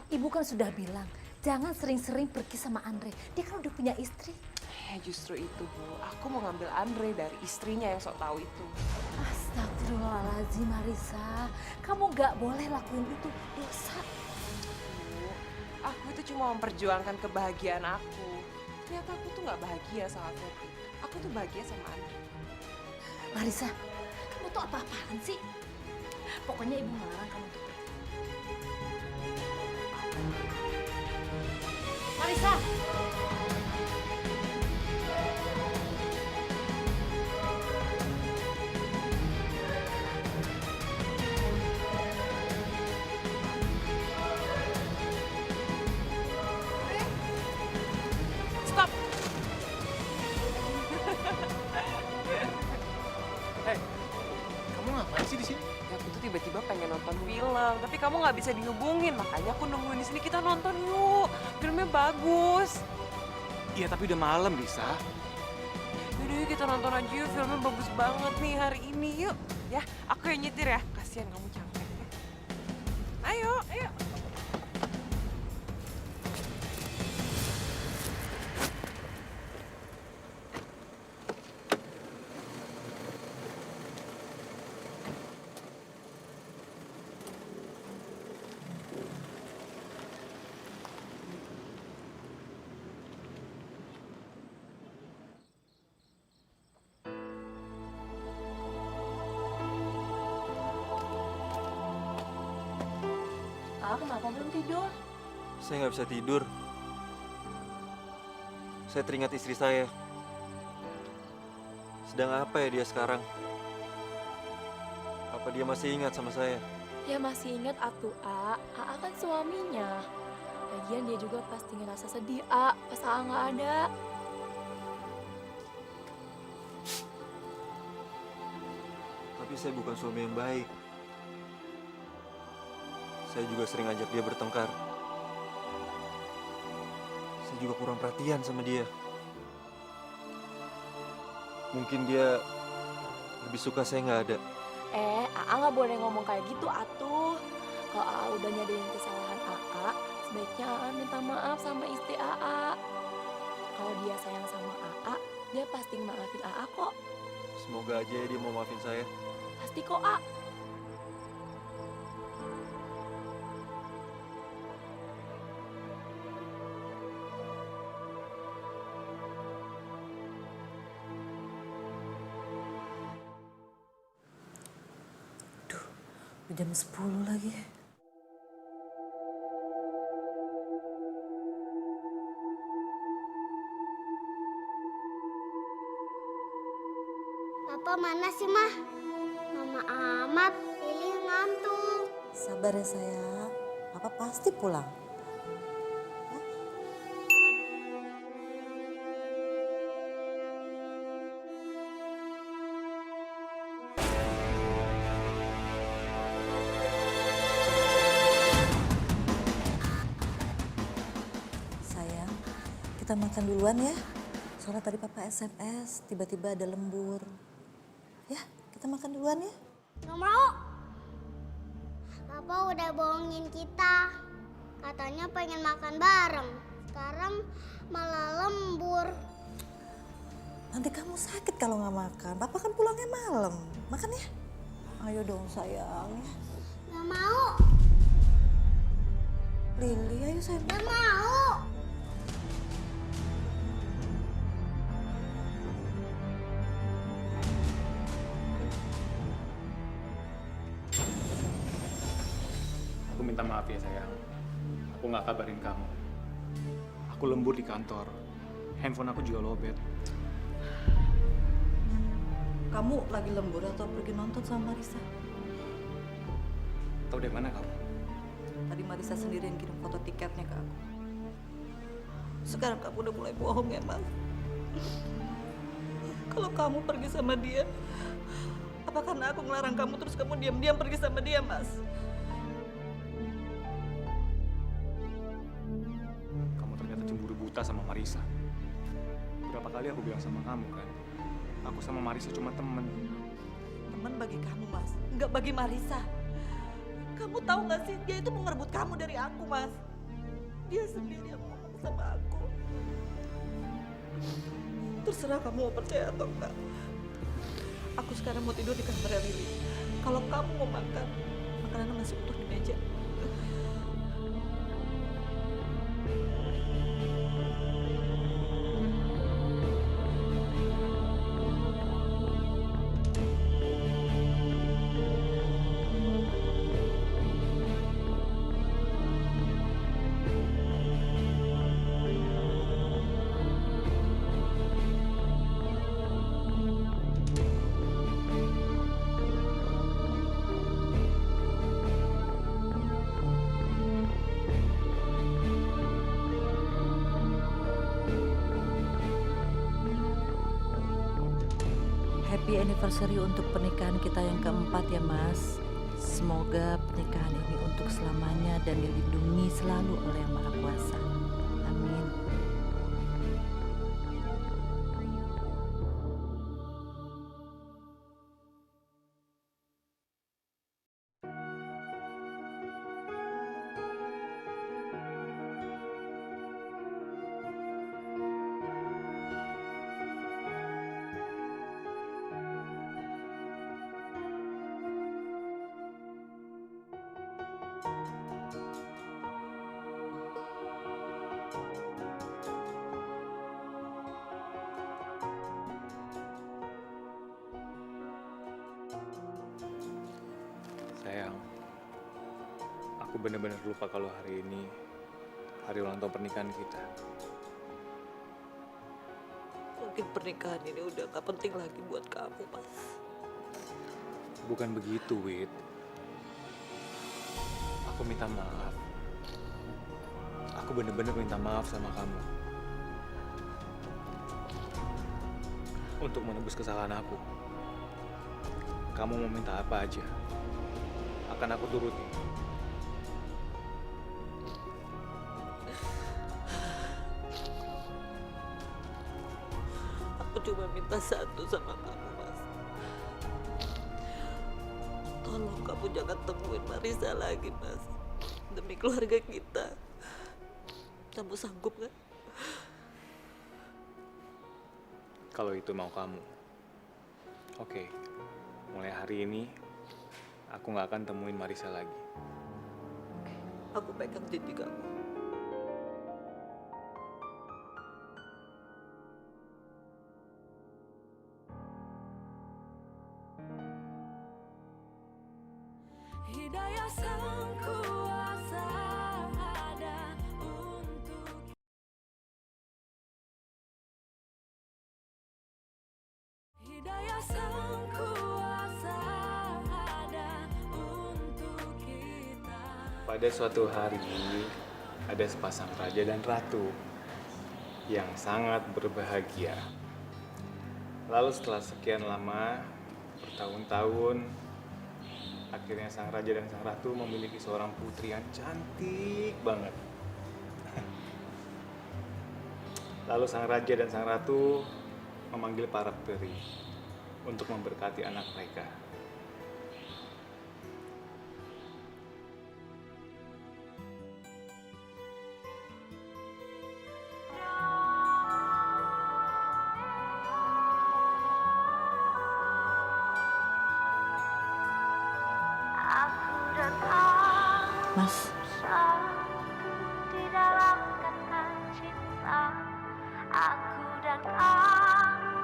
Ibu kan sudah bilang jangan sering-sering pergi sama Andre. Dia kan udah punya istri. Justru itu, Bu. Aku mau ngambil Andre dari istrinya yang sok tahu itu. Astagfirullahaladzim, Marisa. Kamu nggak boleh lakuin itu, dosa. Bu, aku itu cuma memperjuangkan kebahagiaan aku. Ternyata aku tuh nggak bahagia sama Ferdi. Aku tuh bahagia sama Andre. Marisa, kamu tuh apa-apaan sih? Pokoknya Ibu melarang kamu untuk pergi. Marisa! nggak bisa dihubungin, makanya aku nungguin di sini. Kita nonton yuk, filmnya bagus. Iya, tapi udah malam, Risa. Yaudah yuk kita nonton aja yuk, filmnya bagus banget nih hari ini yuk. Ya, aku yang nyetir ya, kasihan kamu capek. Ayo, ayo. Kenapa belum tidur? Saya nggak bisa tidur. Saya teringat istri saya. Sedang apa ya dia sekarang? Apa dia masih ingat sama saya? Ya masih ingat atuh, A. A kan suaminya. Lagian dia juga pasti ngerasa sedih, A. Pas A nggak ada. Tapi saya bukan suami yang baik. Saya juga sering ajak dia bertengkar. Saya juga kurang perhatian sama dia. Mungkin dia lebih suka saya nggak ada. A nggak boleh ngomong kayak gitu, atuh. Kalau A udah nyadarin kesalahan A, sebaiknya A minta maaf sama istri A. Kalau dia sayang sama A, dia pasti maafin A kok. Semoga aja dia mau maafin saya. Pasti kok, A. Jam 10 lagi. Papa mana sih, Mah? Mama amat, Lili ngantuk. Sabar ya sayang, Papa pasti pulang. Sayang, kita makan duluan ya. Soalnya tadi Papa SMS, tiba-tiba ada lembur. Ya, kita makan duluan ya. Nggak mau. Papa udah bohongin kita. Katanya pengen makan bareng. Sekarang malah lembur. Nanti kamu sakit kalau nggak makan. Papa kan pulangnya malam. Makan ya. Ayo dong sayang. Nggak mau. Lili, ayo sayang. Nggak mau. Aku minta maaf ya sayang. Aku nggak kabarin kamu. Aku lembur di kantor. Handphone aku juga lowbat. Kamu lagi lembur atau pergi nonton sama Marisa? Tahu dari mana kamu? Tadi Marisa sendiri yang kirim foto tiketnya ke aku. Sekarang kamu udah mulai bohong ya, Mas. Kalau kamu pergi sama dia, apa karena aku ngelarang kamu terus kamu diam-diam pergi sama dia, Mas? Kamu ternyata cemburu buta sama Marisa. Berapa kali aku bilang sama kamu kan? Aku sama Marisa cuma temen. Teman bagi kamu, Mas. Enggak bagi Marisa. Kamu tahu nggak sih, dia itu mau ngerebut kamu dari aku, Mas. Dia sendiri yang ngomong sama aku. Terserah kamu mau percaya atau enggak. Aku sekarang mau tidur di kamar Lili. Kalau kamu mau makan, makanannya masih utuh di meja. Happy anniversary untuk pernikahan kita yang keempat ya, Mas. Semoga pernikahan ini untuk selamanya dan dilindungi selalu oleh Yang Maha Kuasa. Amin. Sayang, aku benar-benar lupa kalau hari ini hari ulang tahun pernikahan kita. Mungkin pernikahan ini udah gak penting lagi buat kamu, Mas. Bukan begitu, Wit. Aku minta maaf. Aku benar-benar minta maaf sama kamu. Untuk menebus kesalahan aku. Kamu mau minta apa aja, akan aku turuti. Aku cuma minta satu sama kamu, Mas. Tolong kamu jangan temuin Marisa lagi, Mas. Demi keluarga kita. Kamu sanggup kan? Kalau itu mau kamu. Oke, mulai hari ini aku nggak akan temuin Marisa lagi. Aku pegang janji kamu. Hidayah Sang Kuasa ada untuk Hidayah Sang Kuasa ada untuk kita. Pada suatu hari, ada sepasang raja dan ratu yang sangat berbahagia. Lalu setelah sekian lama, bertahun-tahun, akhirnya sang raja dan sang ratu memiliki seorang putri yang cantik banget. Lalu sang raja dan sang ratu memanggil para peri untuk memberkati anak mereka. Mas, Di dalam kata cinta, aku dan kamu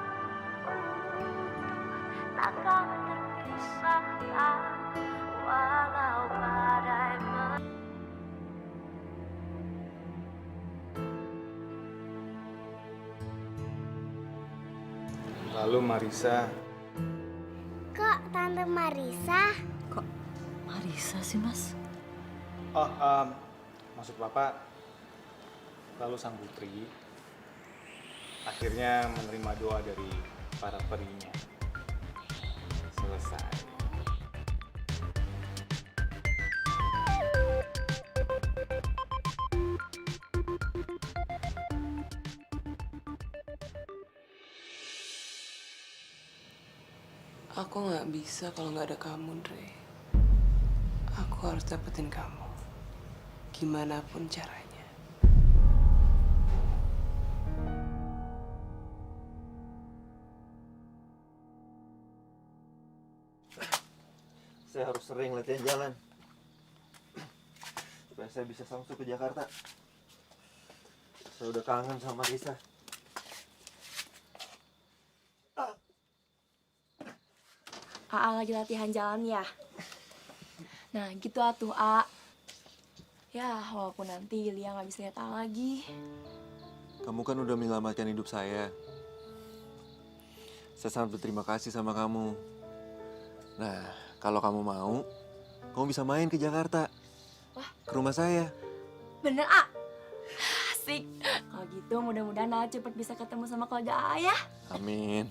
takkan terpisahkan walau badai Lalu Marisa, Kok Tante Marisa? kok Marisa sih, Mas? maksud Bapak, lalu sang putri akhirnya menerima doa dari para perinya. Selesai. Aku nggak bisa kalau nggak ada kamu, Dre. Aku harus dapetin kamu. Gimana pun caranya. Saya harus sering latihan jalan supaya saya bisa samsul ke Jakarta. Saya udah kangen sama Marisa. Aa lagi latihan jalan ya. Nah gitu atuh A. Ya walaupun nanti Lia nggak bisa lihat A lagi. Kamu kan udah menyelamatkan hidup saya. Saya sangat berterima kasih sama kamu. Nah, kalau kamu mau, kamu bisa main ke Jakarta. Wah. Ke rumah saya. Bener A? Asik. Kalau gitu mudah-mudahan A cepet bisa ketemu sama keluarga A ya. Amin.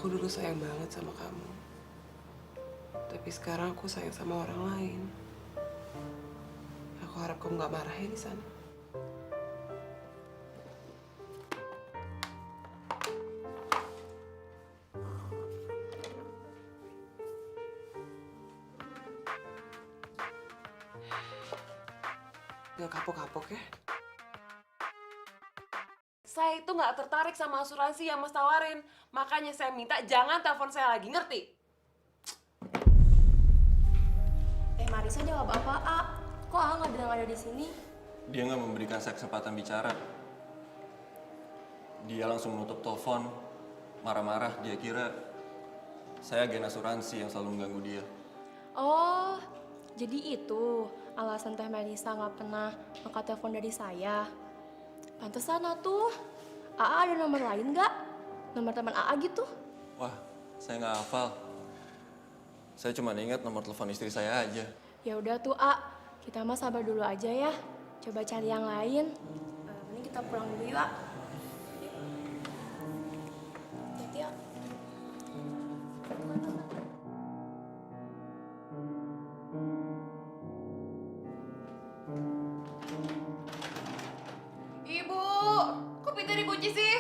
Aku dulu sayang banget sama kamu. Tapi sekarang aku sayang sama orang lain. Aku harap kamu nggak marah ya di sana. Gak kapok-kapok ya? Saya itu nggak tertarik sama asuransi yang Mas tawarin. Makanya saya minta jangan telepon saya lagi, ngerti? Marisa jawab apa, A? Kok A nggak bilang ada di sini? Dia nggak memberikan saya kesempatan bicara. Dia langsung menutup telepon, marah-marah. Dia kira saya agen asuransi yang selalu mengganggu dia. Oh, jadi itu alasan Teh Melisa nggak pernah angkat telepon dari saya. Pantesan tuh. AA ada nomor lain nggak? Nomor teman AA gitu? Wah, saya nggak hafal. Saya cuma ingat nomor telepon istri saya aja. Ya udah tuh, A. Kita mah sabar dulu aja ya. Coba cari yang lain. Mending kita pulang dulu yuk, A. Hati-hati, A. Ibu, kok pintu dikunci sih?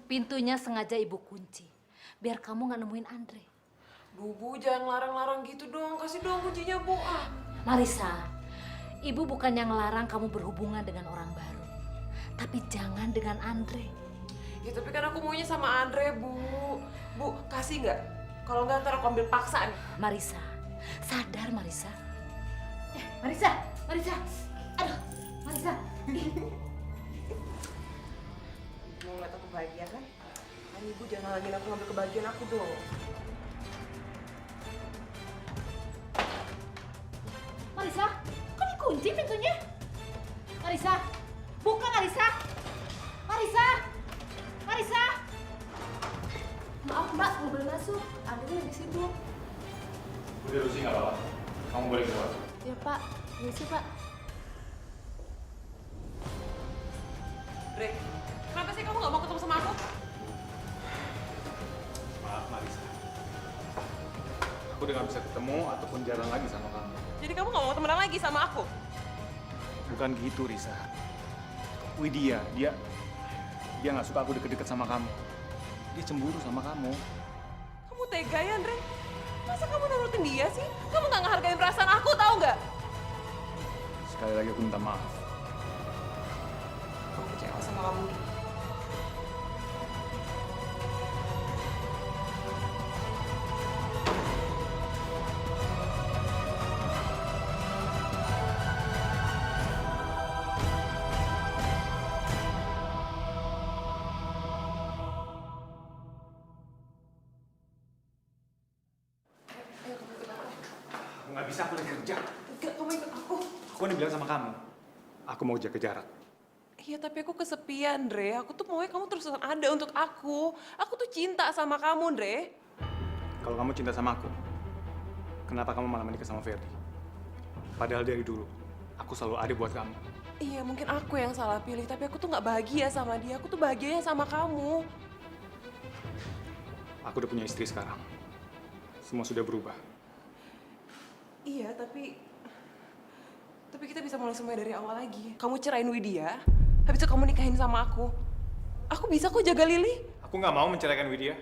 Pintunya sengaja ibu kunci, biar kamu nggak nemuin Andre. Bu, jangan larang-larang gitu dong. Kasih dong kuncinya, Bu. Marisa, ibu bukan yang ngelarang kamu berhubungan dengan orang baru. Tapi jangan dengan Andre. Ya tapi kan aku maunya sama Andre, Bu. Bu, kasih nggak? Kalau nggak ntar aku ambil paksa nih. Marisa, sadar Marisa. Marisa, Marisa. Aduh, Marisa. Mau ngeliat aku bahagia kan? Kan Ibu jangan halangin aku ngambil kebahagiaan aku dong. Marisa, kok dikunci pintunya? Marisa, buka Marisa. Marisa, Marisa. Maaf, Mbak, nggak boleh masuk. Andre di situ. Udah Rusi nggak apa-apa. Kamu boleh keluar. Ya, Pak. Permisi, Pak. Bre, kenapa sih kamu nggak mau ketemu sama aku? Maaf Marisa. Aku udah nggak bisa ketemu ataupun jalan lagi sama kamu. Jadi kamu nggak mau temenan lagi sama aku? Bukan gitu, Risa. Widya, dia nggak suka aku deket-deket sama kamu. Dia cemburu sama kamu. Kamu tega ya, Andre? Masa kamu nurutin dia sih? Kamu nggak ngehargain perasaan aku, tahu nggak? Sekali lagi aku minta maaf. Aku kecewa sama kamu. Nggak bisa, aku lagi kerja. Enggak, kamu ikut aku. Aku udah bilang sama kamu. Aku mau jaga jarak. Iya, tapi aku kesepian, Dre. Aku tuh maunya kamu terus-terusan ada untuk aku. Aku tuh cinta sama kamu, Dre. Kalau kamu cinta sama aku, kenapa kamu malah menikah sama Ferdi? Padahal dari dulu, aku selalu ada buat kamu. Iya, mungkin aku yang salah pilih, tapi aku tuh nggak bahagia sama dia. Aku tuh bahagianya sama kamu. Aku udah punya istri sekarang. Semua sudah berubah. Iya, tapi kita bisa mulai semuanya dari awal lagi. Kamu cerain Widya, habis itu kamu nikahin sama aku. Aku bisa kok jaga Lily. Aku nggak mau menceraikan Widya.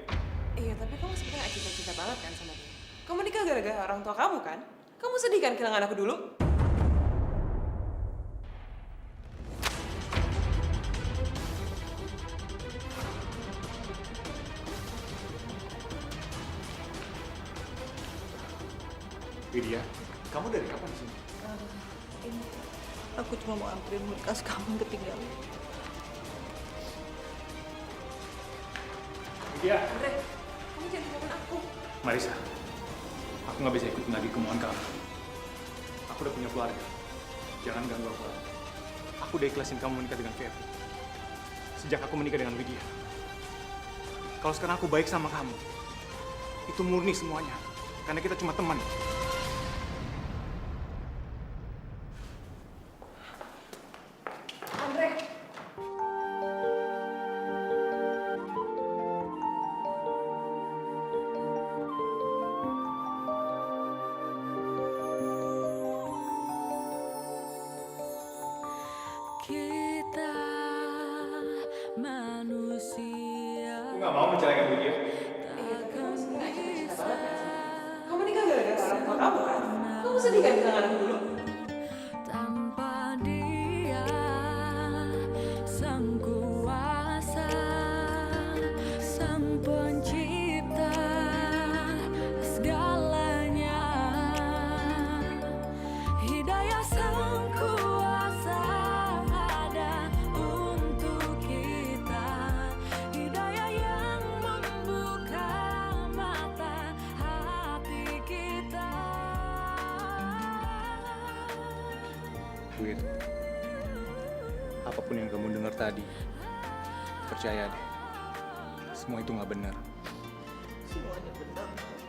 Iya, tapi kamu sebenarnya cinta-cinta banget kan sama dia. Kamu nikah gara-gara orang tua kamu kan? Kamu sedih kan kehilangan aku dulu? Widya, kamu dari kapan di sini? Ini, aku cuma mau anterin berkas kamu yang ketinggalan. Widya. Andre, kamu jangan tinggalin aku. Marisa, aku nggak bisa ikutin lagi kemauan kamu. Aku udah punya keluarga. Jangan ganggu aku lagi. Aku udah ikhlasin kamu menikah dengan Ferdi. Sejak aku menikah dengan Widya. Kalau sekarang aku baik sama kamu, itu murni semuanya. Karena kita cuma teman. Andre, nggak mau menceraikan Widya? Kamu nikah gara-gara orang tua kamu kan? Kamu sedih kan kehilangan aku dulu? Tanpa dia sang kuasa, sang pencipta segalanya, hidayah sang kuasa ada untuk kita, hidayah yang membuka mata hati kita. Wid, apapun yang kamu dengar tadi, percaya deh, semua itu nggak benar. Semuanya benar, Mas.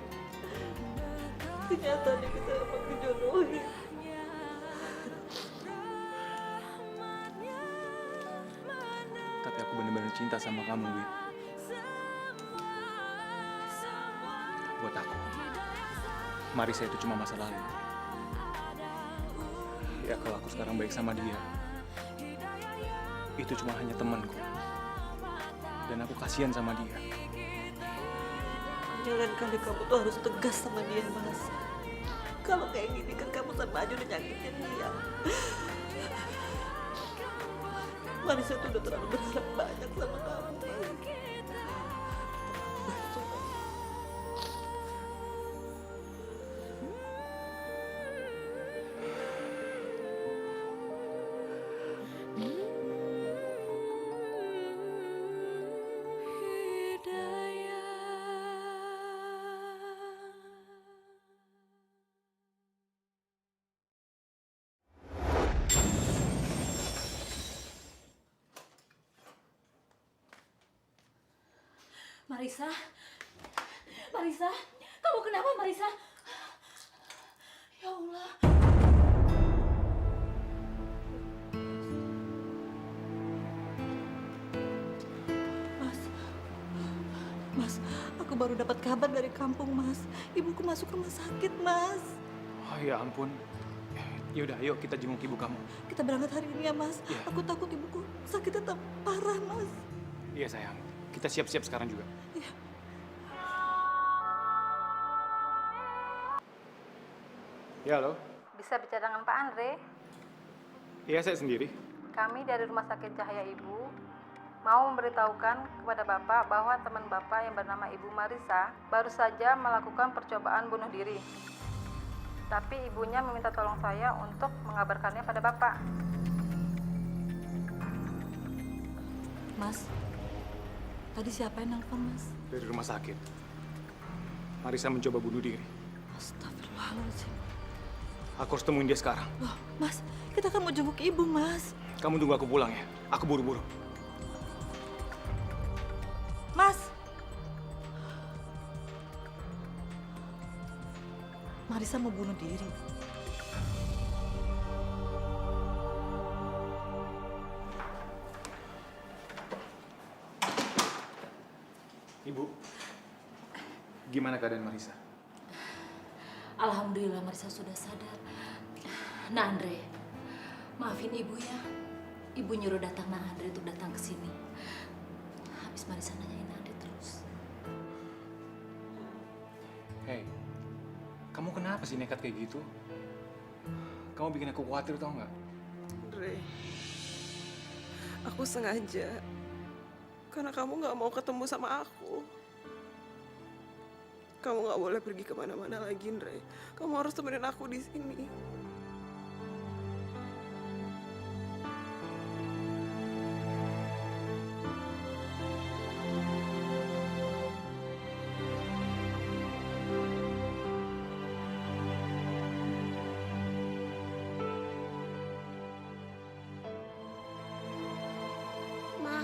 Kenyataannya kita emang dijodohin. Tapi aku benar-benar cinta sama kamu, Wid. Buat aku, Marisa itu cuma masa lalu. Ya kalau aku sekarang baik sama dia, itu cuma hanya temanku. Dan aku kasihan sama dia. Lain kali kamu tuh harus tegas sama dia, Mas. Kalau kayak gini kan kamu sama aja udah nyakitin dia. Marisa tuh udah terlalu berharap banyak sama kamu, Mas. Marisa, Marisa, kamu kenapa Marisa? Ya Allah. Mas, aku baru dapat kabar dari kampung, Mas. Ibuku masuk rumah sakit, Mas. Oh ya ampun. Yaudah, ayo kita jenguk ibu kamu. Kita berangkat hari ini ya, Mas. Iya. Aku takut ibuku sakitnya tetap parah, Mas. Iya sayang, kita siap-siap sekarang juga. Iya. Ya halo, Bisa bicara dengan Pak Andre? iya saya sendiri. Kami dari Rumah Sakit Cahaya Ibu mau memberitahukan kepada Bapak bahwa teman Bapak yang bernama Ibu Marisa baru saja melakukan percobaan bunuh diri. Tapi ibunya meminta tolong saya untuk mengabarkannya pada Bapak. Mas, tadi siapa yang nelfon, Mas? Dari rumah sakit. Marisa mencoba bunuh diri. Astagfirullahaladzim. Aku harus temuin dia sekarang. Loh, Mas, kita kan mau jenguk ibu, Mas. Kamu tunggu aku pulang ya. Aku buru-buru. Mas! Marisa mau bunuh diri. Ibu, gimana keadaan Marisa? Alhamdulillah Marisa sudah sadar. Nah Andre, maafin ibu ya. Ibu nyuruh datang Nah Andre untuk datang ke sini. Habis Marisa nanyain Andre terus. Hei, kamu kenapa sih nekat kayak gitu? Kamu bikin aku khawatir tau nggak? Andre, aku sengaja. Karena kamu nggak mau ketemu sama aku. Kamu nggak boleh pergi kemana-mana lagi, Andre. Kamu harus temenin aku di sini. Ma,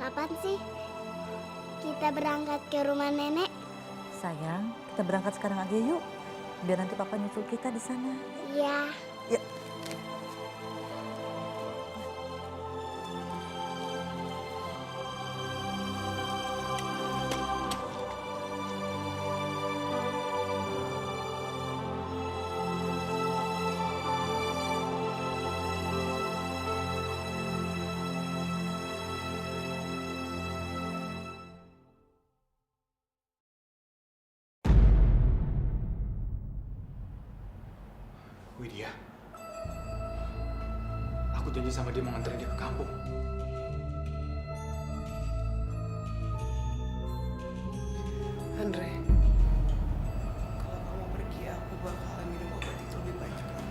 kapan sih kita berangkat ke rumah nenek? Sayang, kita berangkat sekarang aja yuk. Biar nanti papa nyusul kita di sana. Iya. Yuk. Widya, aku janji sama dia mau nganterin dia ke kampung. Andre, kalau kamu pergi, aku bakalan minum obat itu lebih banyak lagi.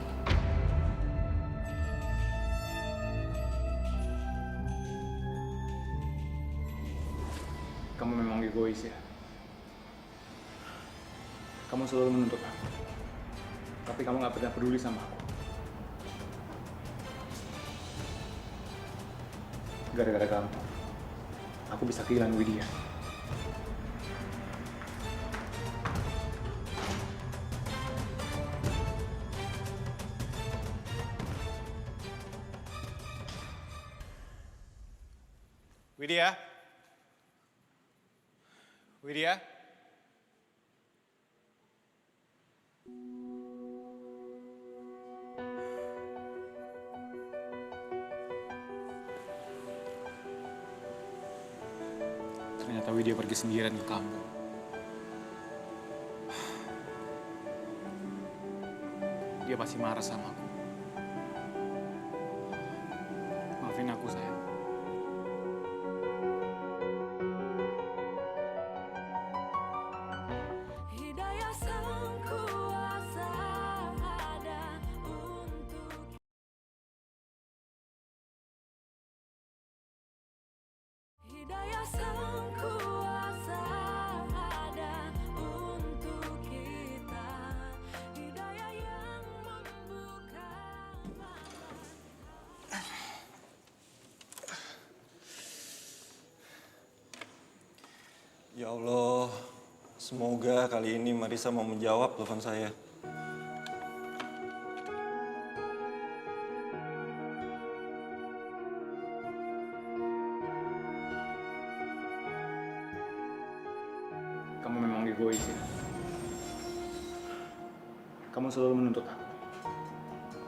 Kamu memang egois ya. Kamu selalu menuntut aku. Tapi kamu gak pernah peduli sama aku. Gara-gara kamu, aku bisa kehilangan Widya. Widya? Widya? Ternyata Widya pergi sendirian ke kampung. Dia pasti marah sama aku. Maafin aku, sayang. Hidayah sang kuasa ada untuk Hidayah sang kuasa ada untuk kita. Hidayah yang membuka Ya Allah, semoga kali ini Marisa mau menjawab telepon saya. Kamu memang egois ya. Kamu selalu menuntut aku.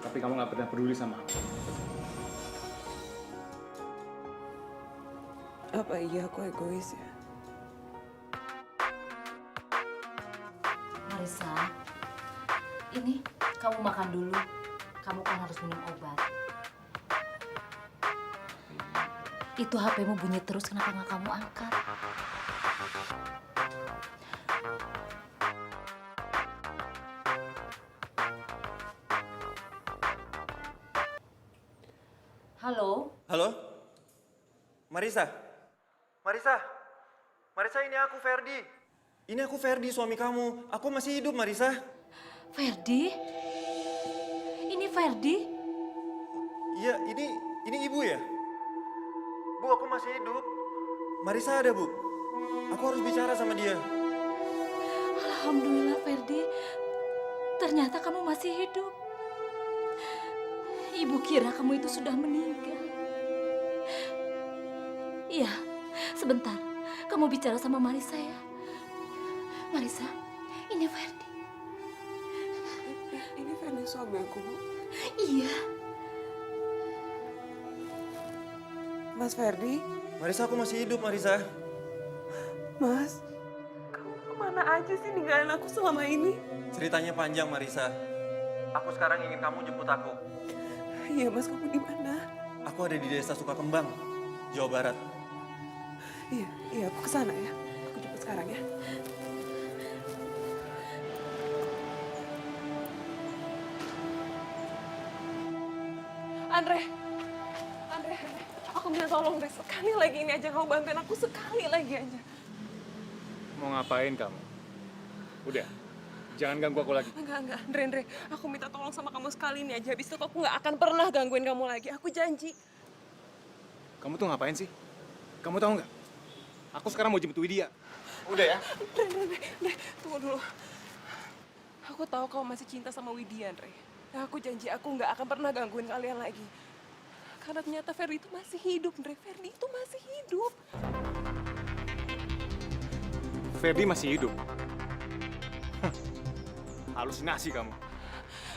Tapi kamu gak pernah peduli sama aku. Apa iya aku egois ya? Marisa, ini kamu makan dulu. Kamu kan harus minum obat. Itu HP-mu bunyi terus, kenapa nggak kamu angkat? Halo? Halo? Marisa? Marisa? Marisa, ini aku Ferdi. Ini aku Ferdi, suami kamu. Aku masih hidup, Marisa. Ferdi? Ini Ferdi? Iya, ini ibu ya? Bu, aku masih hidup. Marisa ada, Bu. Aku harus bicara sama dia. Alhamdulillah Ferdi, ternyata kamu masih hidup. Ibu kira kamu itu sudah meninggal. Iya, sebentar. Kamu bicara sama Marisa ya. Marisa, ini Ferdi. Ini Ferdi suami aku, Bu. Iya. Mas Ferdi? Marisa, aku masih hidup, Marisa. Mas, kamu kemana aja sih ninggalin aku selama ini? Ceritanya panjang, Marisa. Aku sekarang ingin kamu jemput aku. Iya, Mas, kamu di mana? Aku ada di desa Sukakembang, Jawa Barat. Iya, aku kesana ya. Aku jemput sekarang ya. Andre, aku minta tolong deh, sekali lagi ini aja kamu bantuin aku, sekali lagi aja. Mau ngapain kamu? Udah, jangan ganggu aku lagi. Enggak, Andre, aku minta tolong sama kamu sekali ini aja, habis itu aku nggak akan pernah gangguin kamu lagi, aku janji. Kamu tuh ngapain sih? Kamu tahu nggak? Aku sekarang mau jemput Widya. Udah ya? Andre, tunggu dulu. Aku tahu kamu masih cinta sama Widya, Andre. Nah, aku janji aku nggak akan pernah gangguin kalian lagi. Karena ternyata Ferdi itu masih hidup, Andre. Ferdi itu masih hidup. Ferdi masih hidup? Halusinasi kamu.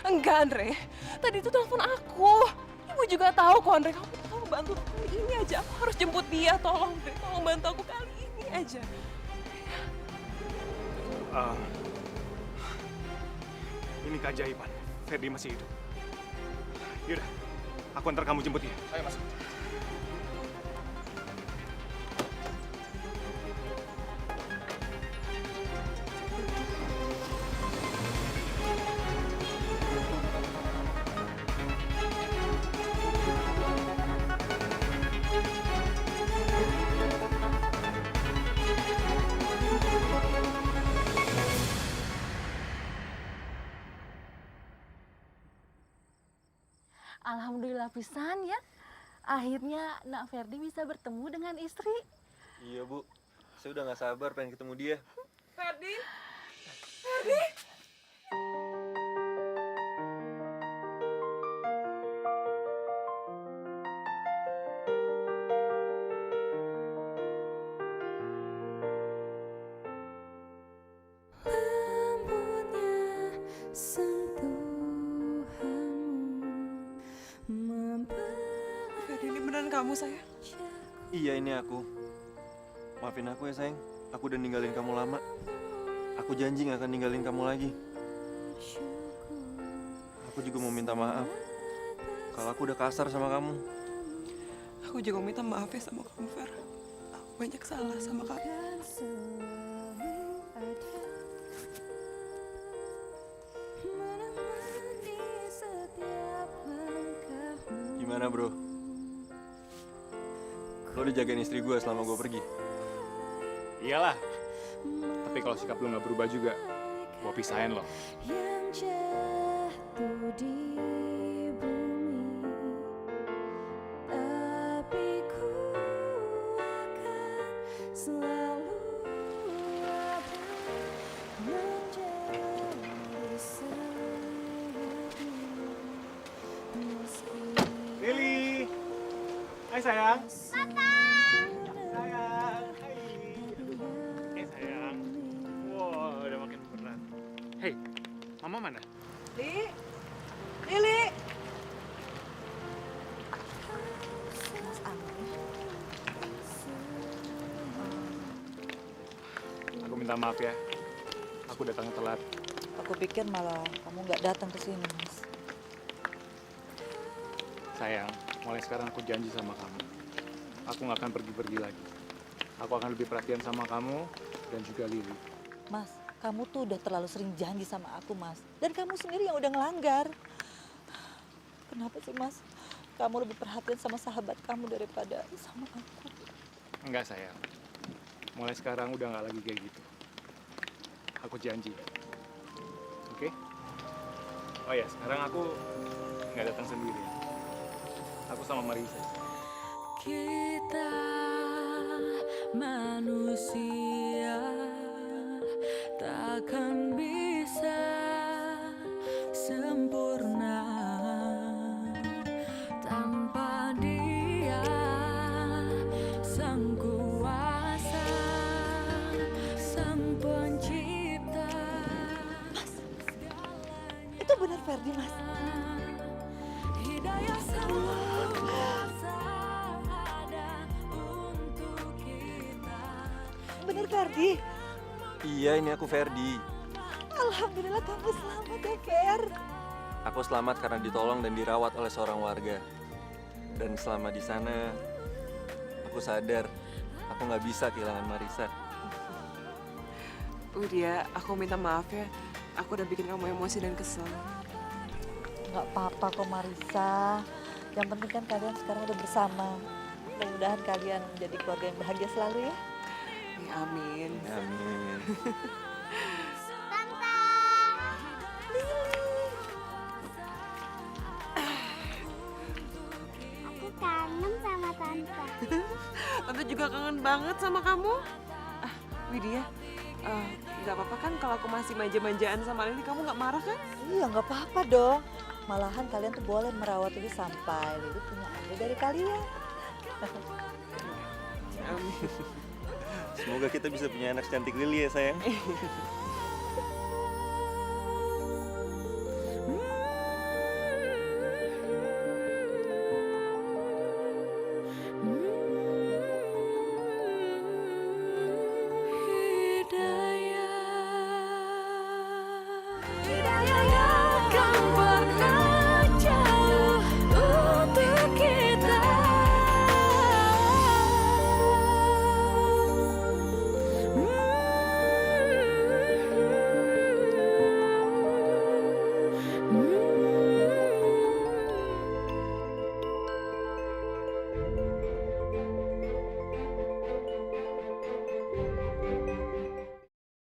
Enggak, Andre. Tadi itu telepon aku. Ibu juga tahu kok, Andre. Kamu bantu aku kali ini aja. Aku harus jemput dia. Tolong, Andre. Tolong bantu aku kali ini aja. Ini keajaiban. Ferdi masih hidup. Yaudah, aku antar kamu jemput dia. Ayo masuk. Alhamdulillah pisan ya. Akhirnya Nak Ferdi bisa bertemu dengan istri. Iya, Bu. Saya udah gak sabar pengen ketemu dia. Ferdi? Ferdi? Ferdi, ini beneran kamu, sayang? Iya, ini aku. Maafin aku ya, sayang. Aku udah ninggalin kamu lama. Aku janji gak akan ninggalin kamu lagi. Aku juga mau minta maaf kalau aku udah kasar sama kamu. Aku juga mau minta maaf ya sama kamu, Fer. Aku banyak salah sama kamu. Gimana, bro? Lo udah jagain istri gue selama gue pergi? Iyalah. Tapi kalau sikap lu nggak berubah juga, gua pisahin lo. Yang jatuh di bumi, tapi ku akan selalu ada menjadi sahabatmu. Lili, hai sayang. Papa. Sayang, hai. Hai sayang. Wow, udah makin berat. Hei, mama mana? Li? Lili? Mas Anggi. Aku minta maaf ya. Aku datangnya telat. Aku pikir malah kamu nggak datang ke sini, Mas. Sayang, mulai sekarang aku janji sama kamu. Aku nggak akan pergi-pergi lagi. Aku akan lebih perhatian sama kamu dan juga Lili. Mas, kamu tuh udah terlalu sering janji sama aku, Mas. Dan kamu sendiri yang udah ngelanggar. Kenapa sih, Mas? Kamu lebih perhatian sama sahabat kamu daripada sama aku. Enggak sayang. Mulai sekarang udah nggak lagi kayak gitu. Aku janji. Oke? Oh ya, sekarang aku nggak datang sendiri. Aku sama Marisa. Kita manusia takkan bisa sempurna tanpa Dia, Sang Kuasa, Sang Pencipta. Mas, itu benar Ferdi, Mas. Hidayah Sang Kuasa ada untuk kita. Benar Ferdi. Iya, ini aku Ferdi. Alhamdulillah kamu selamat ya, Fer. Aku selamat karena ditolong dan dirawat oleh seorang warga. Dan selama di sana, aku sadar aku nggak bisa kehilangan Marisa. Widya, aku minta maaf ya. Aku udah bikin kamu emosi dan kesel. Nggak apa-apa kok, Marisa. Yang penting kan kalian sekarang udah bersama. Mudah-mudahan kalian menjadi keluarga yang bahagia selalu ya. Ya, amin. Amin. Aku kangen sama Tante. Tante juga kangen banget sama kamu. Widya, nggak apa-apa kan kalau aku masih manja-manjaan sama Lili, kamu nggak marah kan? Iya, nggak apa-apa dong. Malahan kalian tuh boleh merawat Lili sampai Lili punya adik dari kalian. Amin. Semoga kita bisa punya anak secantik Lili ya, sayang.